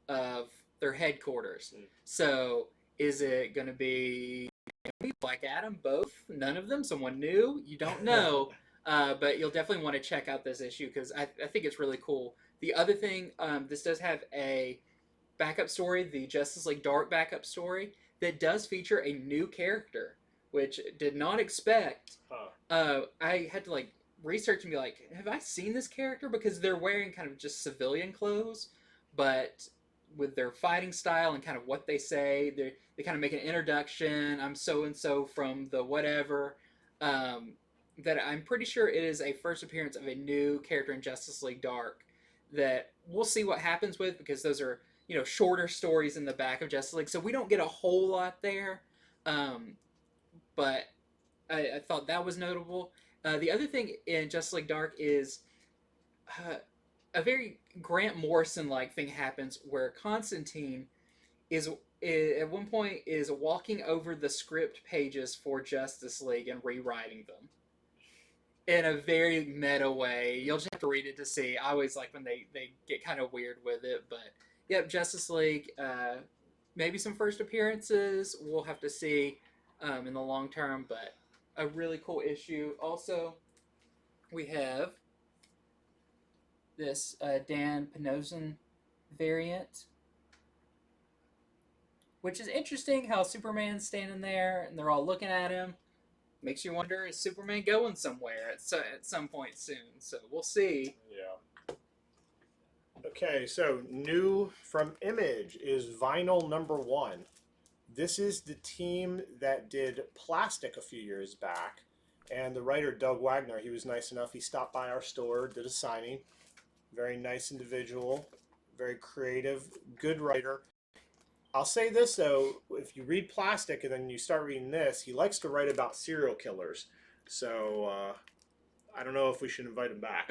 of their headquarters. So is it going to be Black Adam, both, none of them, someone new? You don't know. But you'll definitely want to check out this issue because I think it's really cool. The other thing, this does have a backup story, the Justice League Dark backup story, that does feature a new character, which did not expect. I had to like research and be like, have I seen this character? Because they're wearing kind of just civilian clothes, but with their fighting style and kind of what they say, they kind of make an introduction. I'm so-and-so from the whatever. That I'm pretty sure it is a first appearance of a new character in Justice League Dark that we'll see what happens with, because those are, you know, shorter stories in the back of Justice League, so we don't get a whole lot there. But I thought that was notable. The other thing in Justice League Dark is a very Grant Morrison-like thing happens where Constantine is at one point is walking over the script pages for Justice League and rewriting them in a very meta way. You'll just have to read it to see. I always like when they get kind of weird with it, but yep, Justice League, maybe some first appearances. We'll have to see in the long term, but a really cool issue. Also, we have this Dan Panosian variant, which is interesting how Superman's standing there and they're all looking at him. Makes you wonder, is Superman going somewhere at some point soon? So we'll see. Yeah. Okay, so new from Image is Vinyl #1. This is the team that did Plastic a few years back. And the writer, Doug Wagner, he was nice enough. He stopped by our store, did a signing. Very nice individual, very creative, good writer. I'll say this, though, if you read Plastic and then you start reading this, he likes to write about serial killers. So I don't know if we should invite him back.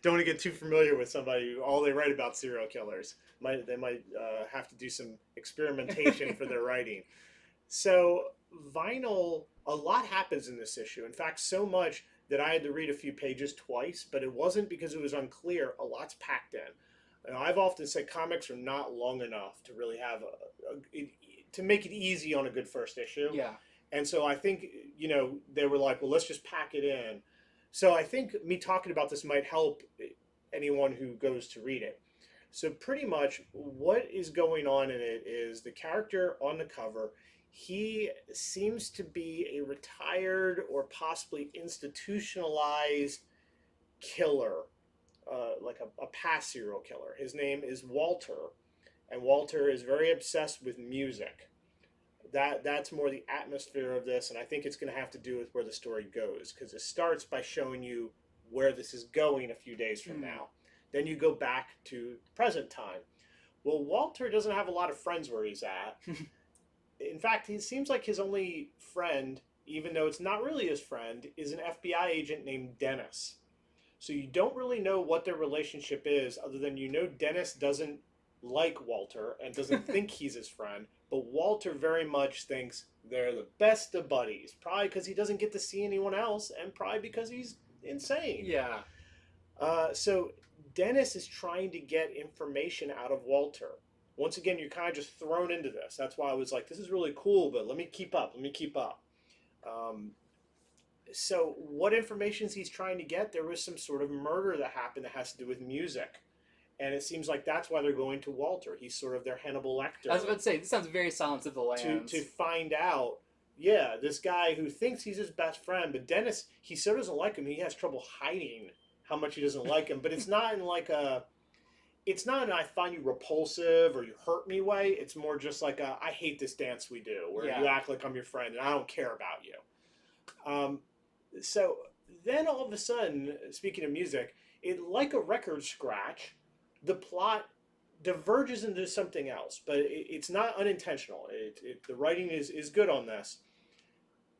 Don't want to get too familiar with somebody who all they write about serial killers. They might have to do some experimentation for their writing. So Vinyl, a lot happens in this issue. In fact, so much that I had to read a few pages twice, but it wasn't because it was unclear. A lot's packed in. I've often said comics are not long enough to really have to make it easy on a good first issue. Yeah. And so I think, they were like, well, let's just pack it in. So I think me talking about this might help anyone who goes to read it. So pretty much what is going on in it is the character on the cover, he seems to be a retired or possibly institutionalized killer, like a past serial killer. His name is Walter, and Walter is very obsessed with music. That's more the atmosphere of this, and I think it's going to have to do with where the story goes, because it starts by showing you where this is going a few days from now. Then you go back to present time. Well, Walter doesn't have a lot of friends where he's at. In fact, he seems like his only friend, even though it's not really his friend, is an FBI agent named Dennis. So you don't really know what their relationship is, other than Dennis doesn't like Walter and doesn't think he's his friend, but Walter very much thinks they're the best of buddies, probably because he doesn't get to see anyone else, and probably because he's insane. Yeah. So Dennis is trying to get information out of Walter. Once again, you're kind of just thrown into this. That's why I was like, this is really cool, but let me keep up. So what information he's trying to get? There was some sort of murder that happened that has to do with music. And it seems like that's why they're going to Walter. He's sort of their Hannibal Lecter. I was about to say, this sounds very Silence of the Lambs. To find out, this guy who thinks he's his best friend, but Dennis, he so doesn't like him, he has trouble hiding how much he doesn't like him. But it's not in it's not an I find you repulsive or you hurt me way. It's more just like I hate this dance we do, where you act like I'm your friend and I don't care about you. So then all of a sudden, speaking of music, like a record scratch, the plot diverges into something else, but it's not unintentional. The writing is good on this.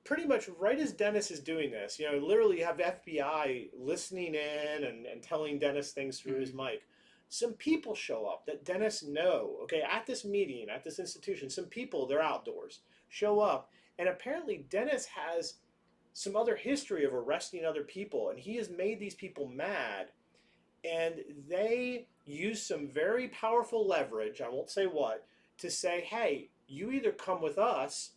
Pretty much right as Dennis is doing this, literally you have FBI listening in and telling Dennis things through his mic. Some people show up that Dennis at this meeting, at this institution, some people, they're outdoors, show up, and apparently Dennis has some other history of arresting other people, and he has made these people mad, and they use some very powerful leverage, I won't say what, to say, hey, you either come with us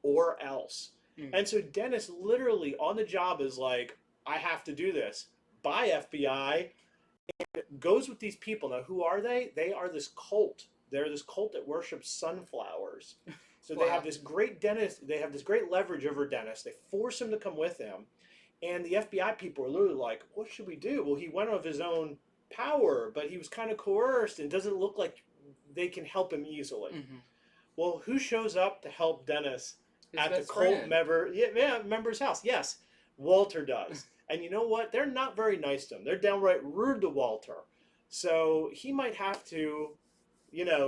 or else. And so Dennis literally on the job is like, I have to do this. Bye, FBI. And goes with these people. Now, who are they? They are this cult. They're this cult that worships sunflowers. So they have this great leverage over Dennis. They force him to come with them. And the FBI people are literally like, what should we do? Well, he went of his own power, but he was kind of coerced and doesn't look like they can help him easily. Well, who shows up to help Dennis at the cult member's house? Yes, Walter does. And you know what? They're not very nice to him. They're downright rude to Walter. So he might have to,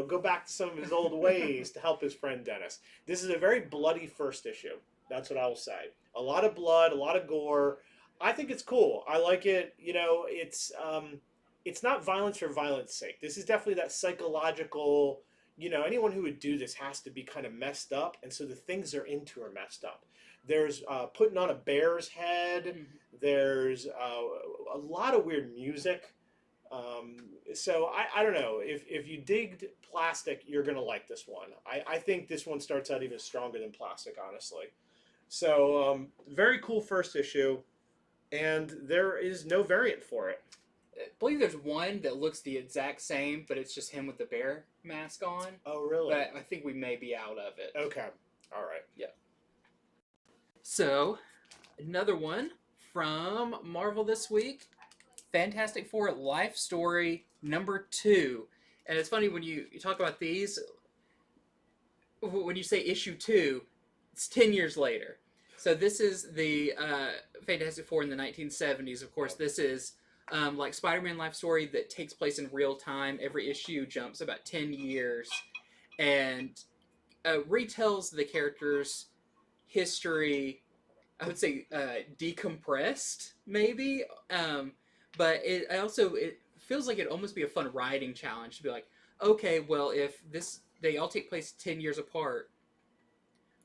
go back to some of his old ways to help his friend Dennis. This is a very bloody first issue. That's what I will say. A lot of blood, a lot of gore. I think it's cool. I like it. It's not violence for violence sake. This is definitely that psychological, anyone who would do this has to be kind of messed up. And so the things they're into are messed up. There's putting on a bear's head. There's a lot of weird music. So I don't know. If you digged Plastic, you're going to like this one. I think this one starts out even stronger than Plastic, honestly. So very cool first issue. And there is no variant for it. I believe there's one that looks the exact same, but it's just him with the bear mask on. Oh, really? But I think we may be out of it. Okay. All right. Yeah. So, another one from Marvel this week, Fantastic Four Life Story #2. And it's funny when you talk about these, when you say issue 2, it's 10 years later. So this is the Fantastic Four in the 1970s. Of course, this is like Spider-Man Life Story that takes place in real time. Every issue jumps about 10 years and retells the characters' history, I would say decompressed, maybe. But it feels like it'd almost be a fun writing challenge to be like, okay, well, if they all take place 10 years apart,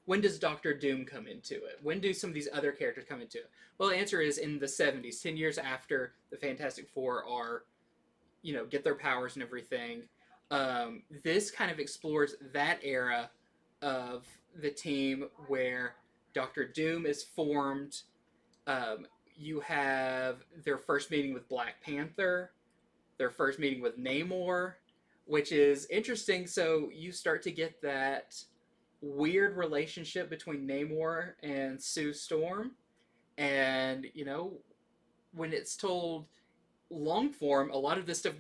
when does Doctor Doom come into it? When do some of these other characters come into it? Well, the answer is in the 70s, 10 years after the Fantastic Four are, get their powers and everything. This kind of explores that era of the team where Doctor Doom is formed. You have their first meeting with Black Panther, their first meeting with Namor, which is interesting. So you start to get that weird relationship between Namor and Sue Storm. And, when it's told long form, a lot of this stuff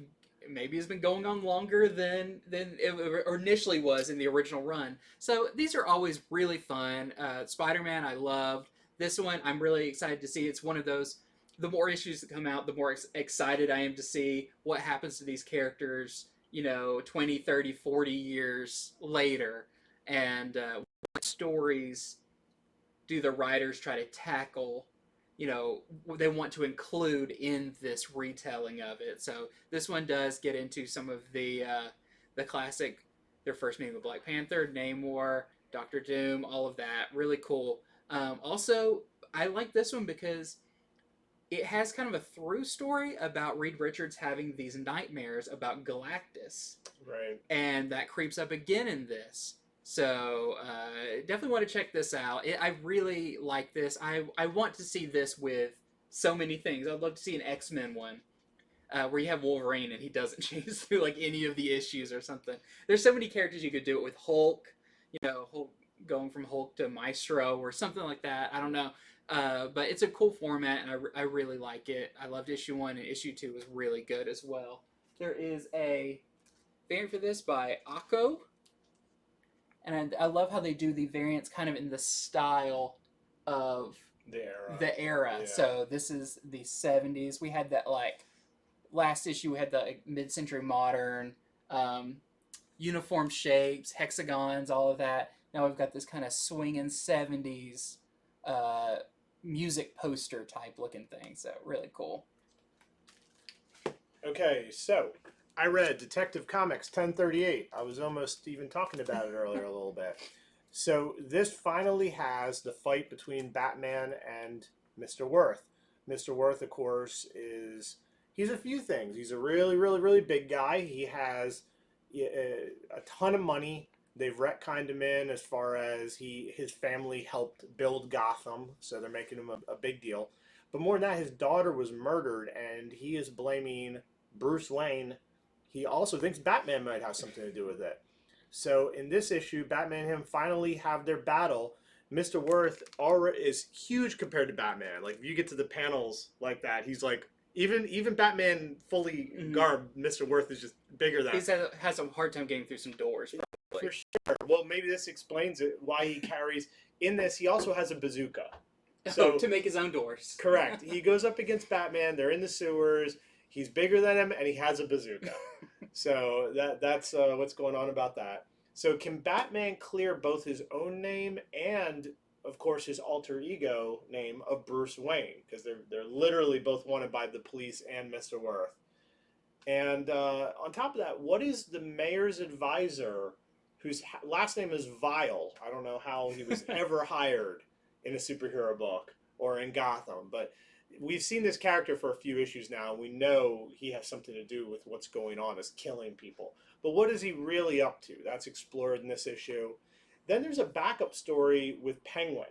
maybe has been going on longer than it initially was in the original run. So these are always really fun. Spider-Man, I loved. This one, I'm really excited to see. It's one of those. The more issues that come out, the more excited I am to see what happens to these characters. 20, 30, 40 years later, and what stories do the writers try to tackle, they want to include in this retelling of it. So this one does get into some of the classic, their first meeting with Black Panther, Namor, Doctor Doom, all of that. Really cool. Also, I like this one because it has kind of a through story about Reed Richards having these nightmares about Galactus. Right. And that creeps up again in this. So definitely want to check this out. I really like this. I want to see this with so many things. I'd love to see an X-Men one where you have Wolverine and he doesn't chase through like any of the issues or something. There's so many characters you could do it with. Hulk, Hulk going from Hulk to Maestro or something like that. I don't know. But it's a cool format, and I really like it. I loved issue 1, and issue 2 was really good as well. There is a variant for this by Akko. And I love how they do the variants kind of in the style of the era. Yeah. So this is the 70s. We had that, like, last issue, we had the mid-century modern, uniform shapes, hexagons, all of that. Now we've got this kind of swinging 70s music poster type looking thing. So really cool. Okay, so I read Detective Comics 1038. I was almost even talking about it earlier a little bit. So this finally has the fight between Batman and Mr. Worth. Mr. Worth, of course, he's a few things. He's a really, really, really big guy. He has a ton of money. They've retconned him in as far as his family helped build Gotham, so they're making him a big deal. But more than that, his daughter was murdered, and he is blaming Bruce Wayne. He also thinks Batman might have something to do with it. So in this issue, Batman and him finally have their battle. Mr. Worth is huge compared to Batman. Like, if you get to the panels like that, he's like, even Batman fully garbed, Mr. Worth is just bigger than. He has a hard time getting through some doors. For sure. Well, maybe this explains it, why he carries. In this, he also has a bazooka. So to make his own doors. Correct. He goes up against Batman. They're in the sewers. He's bigger than him, and he has a bazooka. So that's what's going on about that. So can Batman clear both his own name and, of course, his alter ego name of Bruce Wayne? Because they're literally both wanted by the police and Mr. Worth. And on top of that, what is the mayor's advisor, whose last name is Vile? I don't know how he was ever hired in a superhero book or in Gotham, but we've seen this character for a few issues now, and we know he has something to do with what's going on, is killing people. But what is he really up to? That's explored in this issue. Then there's a backup story with Penguin,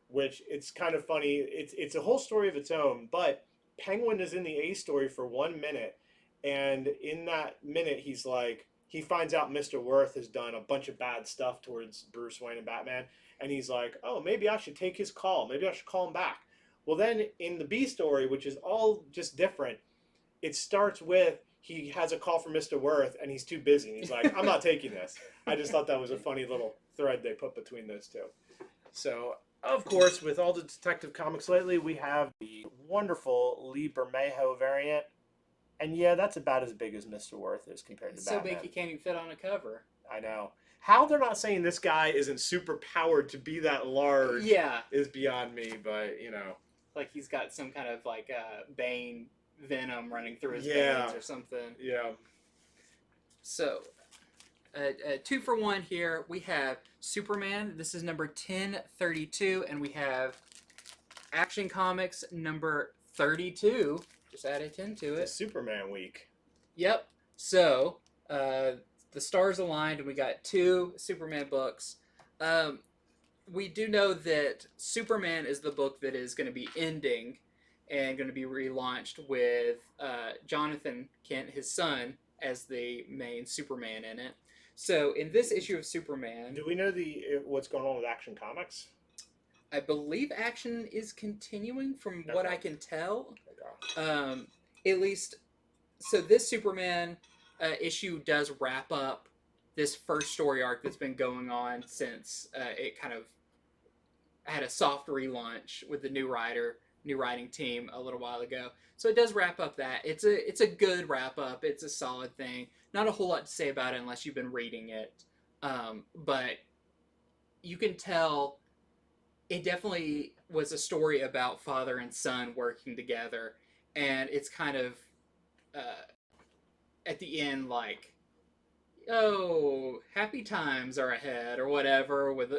which it's kind of funny. It's a whole story of its own, but Penguin is in the A story for 1 minute, and in that minute he finds out Mr. Worth has done a bunch of bad stuff towards Bruce Wayne and Batman, and he's like, oh, maybe I should take his call. Maybe I should call him back. Well, then in the B story, which is all just different, it starts with he has a call from Mr. Worth, and he's too busy. And he's like, I'm not taking this. I just thought that was a funny little thread they put between those two. So, of course, with all the Detective Comics lately, we have the wonderful Lee Bermejo variant. And yeah, that's about as big as Mr. Worth is compared to so Batman. big he can't even fit on a cover. I know. How they're not saying this guy isn't super powered to be that large is beyond me, but, Like he's got some kind of like Bane venom running through his veins or something. Yeah. So, 2 for 1 here. We have Superman. This is number 1032, and we have Action Comics number 32. Just add a 10 to it. It's Superman week. Yep. So, the stars aligned, and we got 2 Superman books. We do know that Superman is the book that is going to be ending and going to be relaunched with Jonathan Kent, his son, as the main Superman in it. So in this issue of Superman, Do we know what's going on with Action Comics? I believe action is continuing from what I can tell. At least, so this Superman issue does wrap up this first story arc that's been going on since it kind of had a soft relaunch with the new writing team a little while ago. So it does wrap up that. It's a good wrap up. It's a solid thing. Not a whole lot to say about it unless you've been reading it, but you can tell it definitely was a story about father and son working together, and it's kind of at the end like, oh, happy times are ahead or whatever with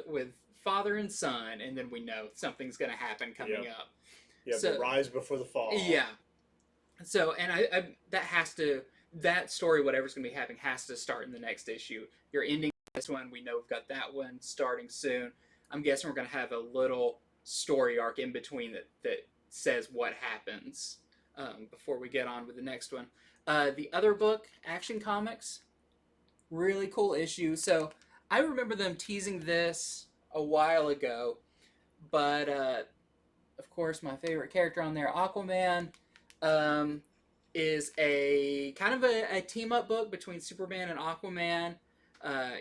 father and son, and then we know something's going to happen coming up. Yeah, so, the rise before the fall. Yeah. So, and I that story, whatever's going to be happening, has to start in the next issue. You're ending this one. We know we've got that one starting soon. I'm guessing we're going to have a little story arc in between that says what happens before we get on with the next one. The other book, Action Comics, really cool issue. So I remember them teasing this a while ago, but of course my favorite character on there, Aquaman, is a kind of a team-up book between Superman and Aquaman.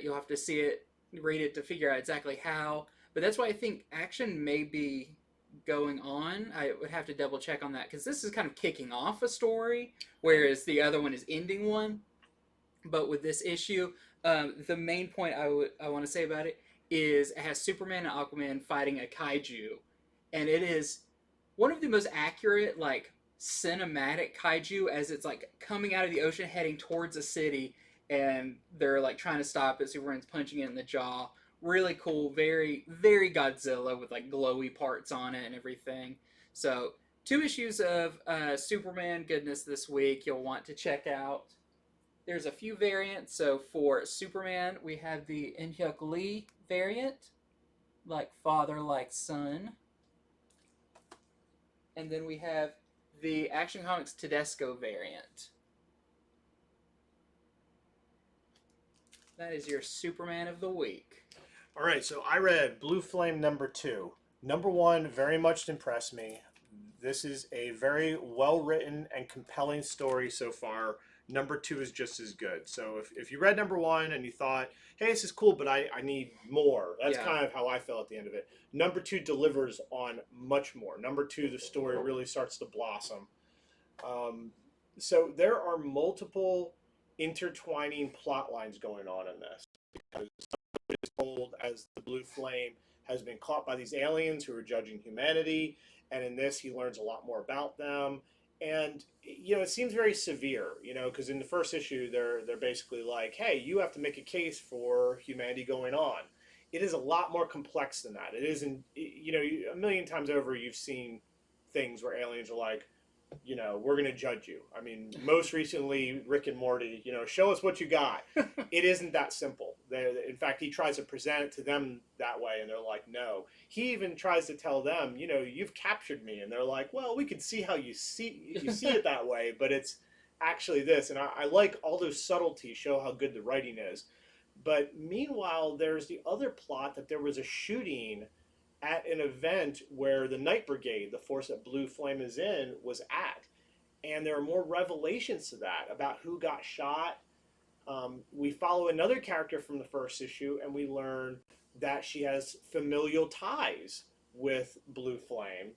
You'll have to see it, read it to figure out exactly how. But that's why I think action may be going on. I would have to double check on that because this is kind of kicking off a story, whereas the other one is ending one. But with this issue, the main point I want to say about it is it has Superman and Aquaman fighting a kaiju, and it is one of the most accurate, like, cinematic kaiju as it's like coming out of the ocean heading towards a city, and they're like trying to stop it. Superman's punching it in the jaw. Really cool, very, very Godzilla with like glowy parts on it and everything. So 2 issues of Superman goodness this week you'll want to check out. There's a few variants. So for Superman, we have the In-hyuk Lee variant, like father, like son. And then we have the Action Comics Tedesco variant. That is your Superman of the week. All right, so I read Blue Flame #2. #1 very much impressed me. This is a very well-written and compelling story so far. #2 is just as good. So if you read #1 and you thought, hey, this is cool, but I need more. That's kind of how I felt at the end of it. #2 delivers on much more. #2, the story really starts to blossom. So there are multiple intertwining plot lines going on in this. Because somebody is told as the Blue Flame has been caught by these aliens who are judging humanity, and in this he learns a lot more about them. And it seems very severe, because in the first issue they're basically like, hey, you have to make a case for humanity going on. It is a lot more complex than that. It isn't, a million times over you've seen things where aliens are like, we're going to judge you. I mean, most recently, Rick and Morty, show us what you got. It isn't that simple. In fact, he tries to present it to them that way, and they're like, no. He even tries to tell them, you've captured me. And they're like, well, we can see how you see it that way, but it's actually this. And I like all those subtleties show how good the writing is. But meanwhile, there's the other plot that there was a shooting at an event where the Night Brigade, the force that Blue Flame is in, was at. And there are more revelations to that about who got shot. We follow another character from the first issue, and we learn that she has familial ties with Blue Flame,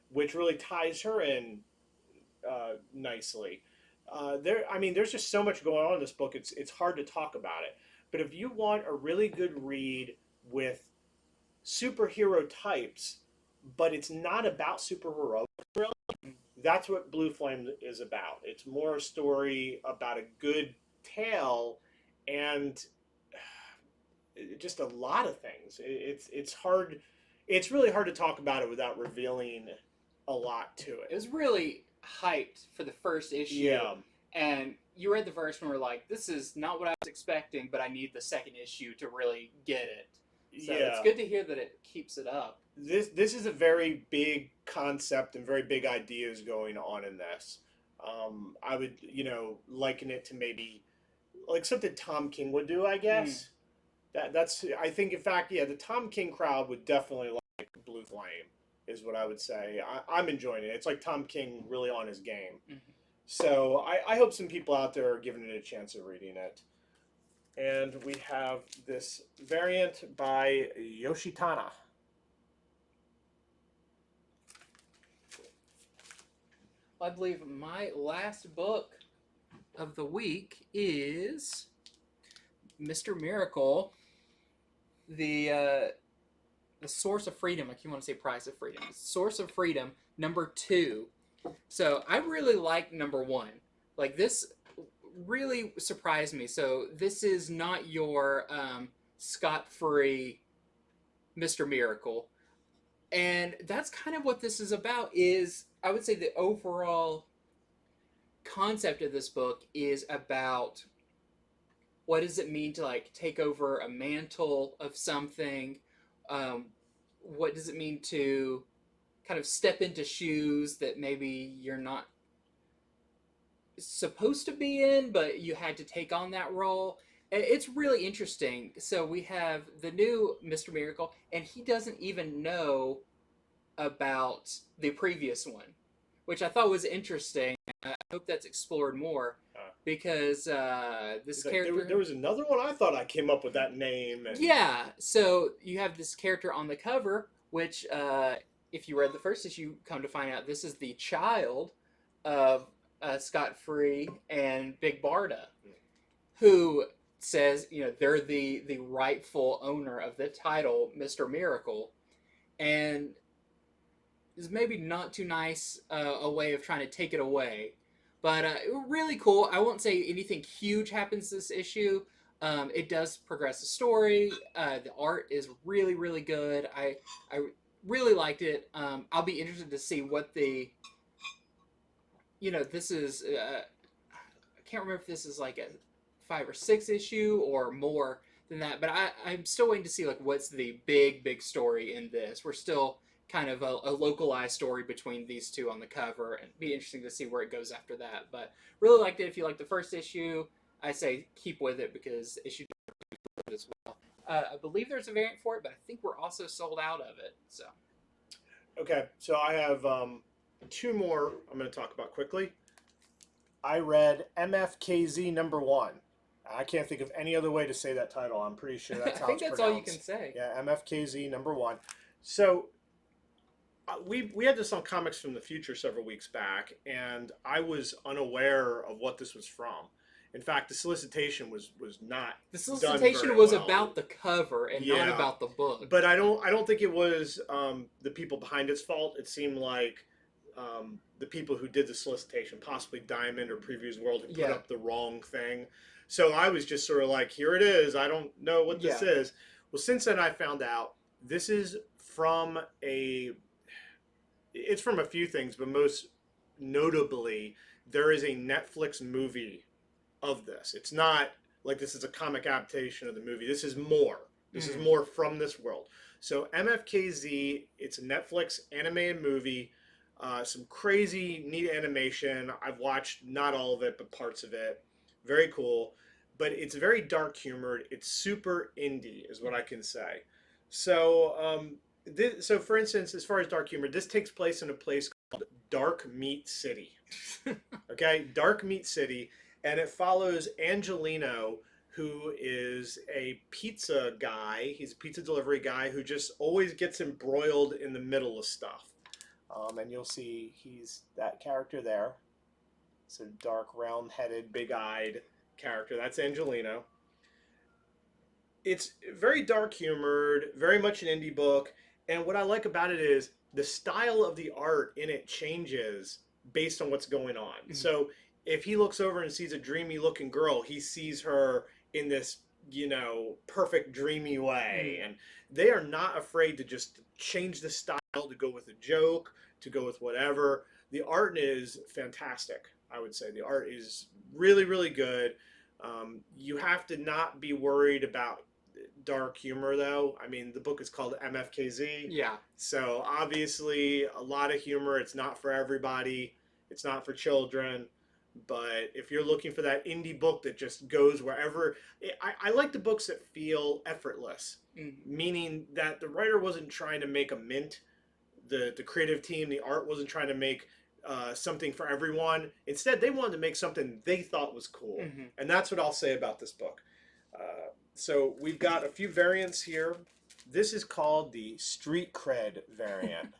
which really ties her in nicely. There's just so much going on in this book, it's hard to talk about it. But if you want a really good read with superhero types, but it's not about superheroics, really. That's what Blue Flame is about. It's more a story about a good tale and just a lot of things. It's hard. It's really hard to talk about it without revealing a lot to it. It was really hyped for the first issue. Yeah. And you read the first one and were like, this is not what I was expecting, but I need the second issue to really get it. So it's good to hear that it keeps it up. This is a very big concept and very big ideas going on in this. I would, liken it to maybe like something Tom King would do, I guess. That's I think in fact, yeah, the Tom King crowd would definitely like Blue Flame, is what I would say. I'm enjoying it. It's like Tom King really on his game. So I hope some people out there are giving it a chance of reading it. And we have this variant by Yoshitana. I believe my last book of the week is Mr. Miracle, the Source of Freedom. I keep wanting to say Price of Freedom. Source of Freedom, #2. So I really like #1. Like, this really surprised me. So this is not your scot-free Mr. Miracle. And that's kind of what this is about. Is I would say the overall concept of this book is about what does it mean to like take over a mantle of something. What does it mean to kind of step into shoes that maybe you're not supposed to be in, but you had to take on that role. It's really interesting. So we have the new Mr. Miracle, and he doesn't even know about the previous one, which I thought was interesting. I hope that's explored more, because this character... There was another one. I thought I came up with that name. And... Yeah, so you have this character on the cover, which, if you read the first issue, come to find out this is the child of Scott-Free and Big Barda, who says, they're the rightful owner of the title, Mr. Miracle, and is maybe not too nice a way of trying to take it away. But really cool. I won't say anything huge happens this issue. It does progress the story. The art is really, really good. I really liked it. I'll be interested to see what the... this is... I can't remember if this is like a 5 or 6 issue or more than that. But I'm still waiting to see like what's the big story in this. We're still kind of a localized story between these two on the cover, and be interesting to see where it goes after that. But really liked it. If you like the first issue, I say keep with it, because issue 2 as well. I believe there's a variant for it, but I think we're also sold out of it. So okay, so I have 2 more I'm going to talk about quickly. I read Mfkz #1. I can't think of any other way to say that title. I'm pretty sure that's how I think it's that's pronounced. all you can say. Yeah, Mfkz #1. So we had this on Comics from the Future several weeks back, and I was unaware of what this was from. In fact, the solicitation was not. The solicitation was well. about the cover and not about the book. But I don't think it was the people behind its fault. It seemed like the people who did the solicitation, possibly Diamond or Previews World, who put up the wrong thing. So I was just sort of like, here it is. I don't know what this is. Well, since then I found out this is from it's from a few things, but most notably, there is a Netflix movie of this. It's not like this is a comic adaptation of the movie. This is more. This is more from this world. So Mfkz, it's a Netflix animated movie. Some crazy, neat animation. I've watched not all of it, but parts of it. Very cool. But it's very dark humored. It's super indie, is what I can say. So, so for instance, as far as dark humor, this takes place in a place called Dark Meat City. Okay, Dark Meat City, and it follows Angelino, who is a pizza guy. He's a pizza delivery guy who just always gets embroiled in the middle of stuff. And you'll see he's that character there. It's a dark, round-headed, big-eyed character. That's Angelino. It's very dark humored, very much an indie book. And what I like about it is the style of the art in it changes based on what's going on. Mm-hmm. So if he looks over and sees a dreamy looking girl, he sees her in this, perfect dreamy way. Mm-hmm. And they are not afraid to just change the style to go with a joke, to go with whatever. The art is fantastic, I would say. The art is really, really good. You have to not be worried about dark humor, though. I mean, the book is called Mfkz. Yeah. So obviously, a lot of humor. It's not for everybody. It's not for children. But if you're looking for that indie book that just goes wherever, I like the books that feel effortless, meaning that the writer wasn't trying to make a mint. The creative team, the art wasn't trying to make something for everyone. Instead, they wanted to make something they thought was cool. And that's what I'll say about this book. So we've got a few variants here. This is called the Street Cred variant.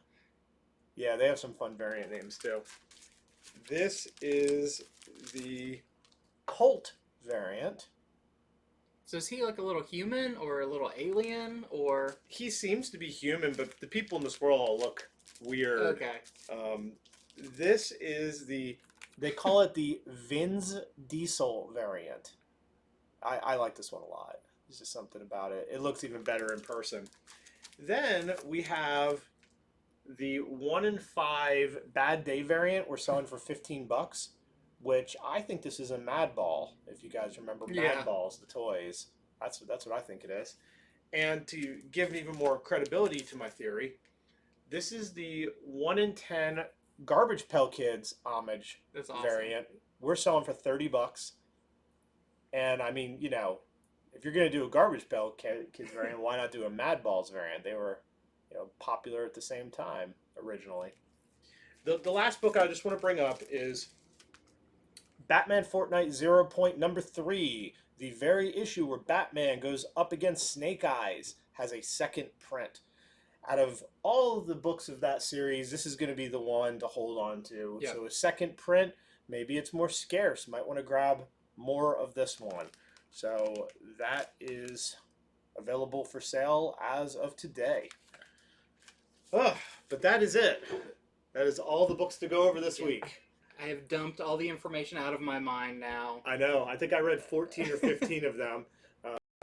Yeah, they have some fun variant names too. This is the Cult variant. So is he like a little human or a little alien or? He seems to be human, but the people in this world all look weird. Okay. This is they call it the Vins Diesel variant. I like this one a lot. There's just something about it. It looks even better in person. Then we have the 1 in 5 Bad Day variant. We're selling for $15, which I think this is a Madball. If you guys remember Madballs, the toys, that's what I think it is. And to give even more credibility to my theory, this is the 1 in 10 Garbage Pail Kids homage variant. We're selling for $30. And I mean, you know, if you're going to do a Garbage Pail Kids variant, why not do a Madballs variant? They were, you know, popular at the same time originally. The last book I just want to bring up is Batman Fortnite Zero Point number 3. The very issue where Batman goes up against Snake Eyes has a second print. Out of all of the books of that series, this is going to be the one to hold on to. Yep. So a second print, maybe it's more scarce. Might want to grab more of this one. So that is available for sale as of today. But that is it. That is all the books to go over this week. I have dumped all the information out of my mind now. I know. I think I read 14 or 15 of them.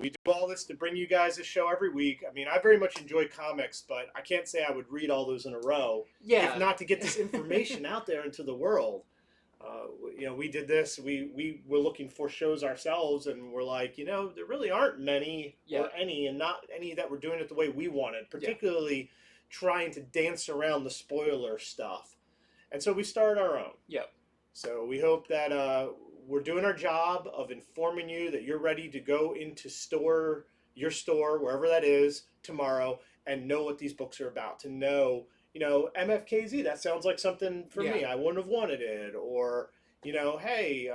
We do all this to bring you guys a show every week. I mean, I very much enjoy comics, but I can't say I would read all those in a row. Yeah. If not to get this information out there into the world. You know, we did this. We were looking for shows ourselves, and we're like, you know, there really aren't many or any, and not any that were doing it the way we wanted, particularly trying to dance around the spoiler stuff. And so we started our own. Yep. So we hope that we're doing our job of informing you that you're ready to go into your store, wherever that is, tomorrow, and know what these books are about. To know, you know, Mfkz, that sounds like something for me. I wouldn't have wanted it. Or, you know, hey,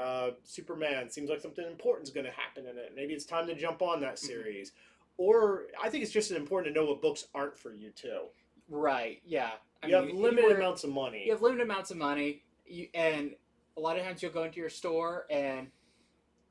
Superman, seems like something important is going to happen in it. Maybe it's time to jump on that series. Or I think it's just important to know what books aren't for you, too. Right, yeah. You have limited amounts of money. You have limited amounts of money, and a lot of times you'll go into your store and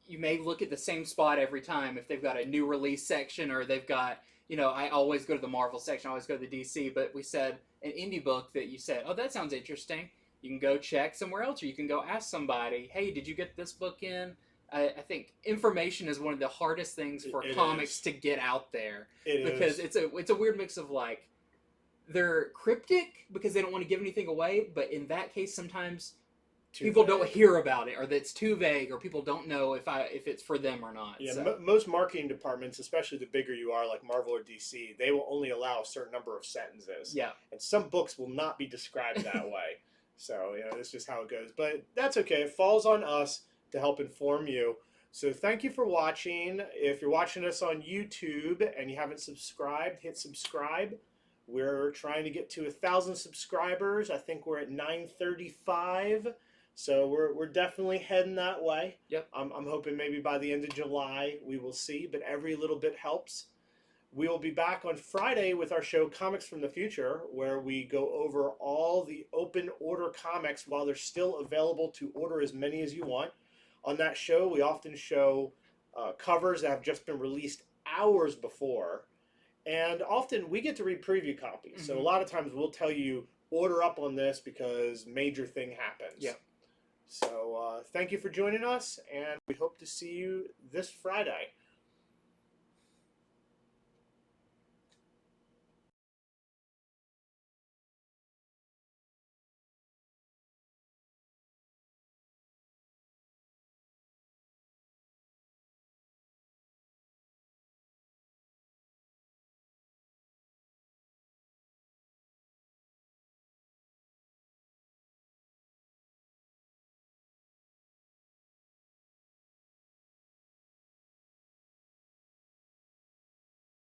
you may look at the same spot every time if they've got a new release section or they've got, you know, I always go to the Marvel section, I always go to the DC, but we said an indie book that you said, oh, that sounds interesting. You can go check somewhere else, or you can go ask somebody, hey, did you get this book in? I think information is one of the hardest things for comics to get out there. Because it's a weird mix of, like, they're cryptic because they don't want to give anything away, but in that case, sometimes people don't hear about it, or that it's too vague, or people don't know if it's for them or not. Yeah, so. Most marketing departments, especially the bigger you are, like Marvel or DC, they will only allow a certain number of sentences. Yeah. And some books will not be described that way. So, you know, that's just how it goes. But that's okay. It falls on us to help inform you. So thank you for watching. If you're watching us on YouTube and you haven't subscribed, hit subscribe. We're trying to get to 1,000 subscribers. I think we're at 935. So we're definitely heading that way. Yep. I'm hoping maybe by the end of July we will see, but every little bit helps. We will be back on Friday with our show Comics from the Future, where we go over all the open order comics while they're still available to order as many as you want. On that show, we often show covers that have just been released hours before. And often we get to read preview copies. Mm-hmm. So a lot of times we'll tell you, order up on this because major thing happens. Yeah. So thank you for joining us, and we hope to see you this Friday.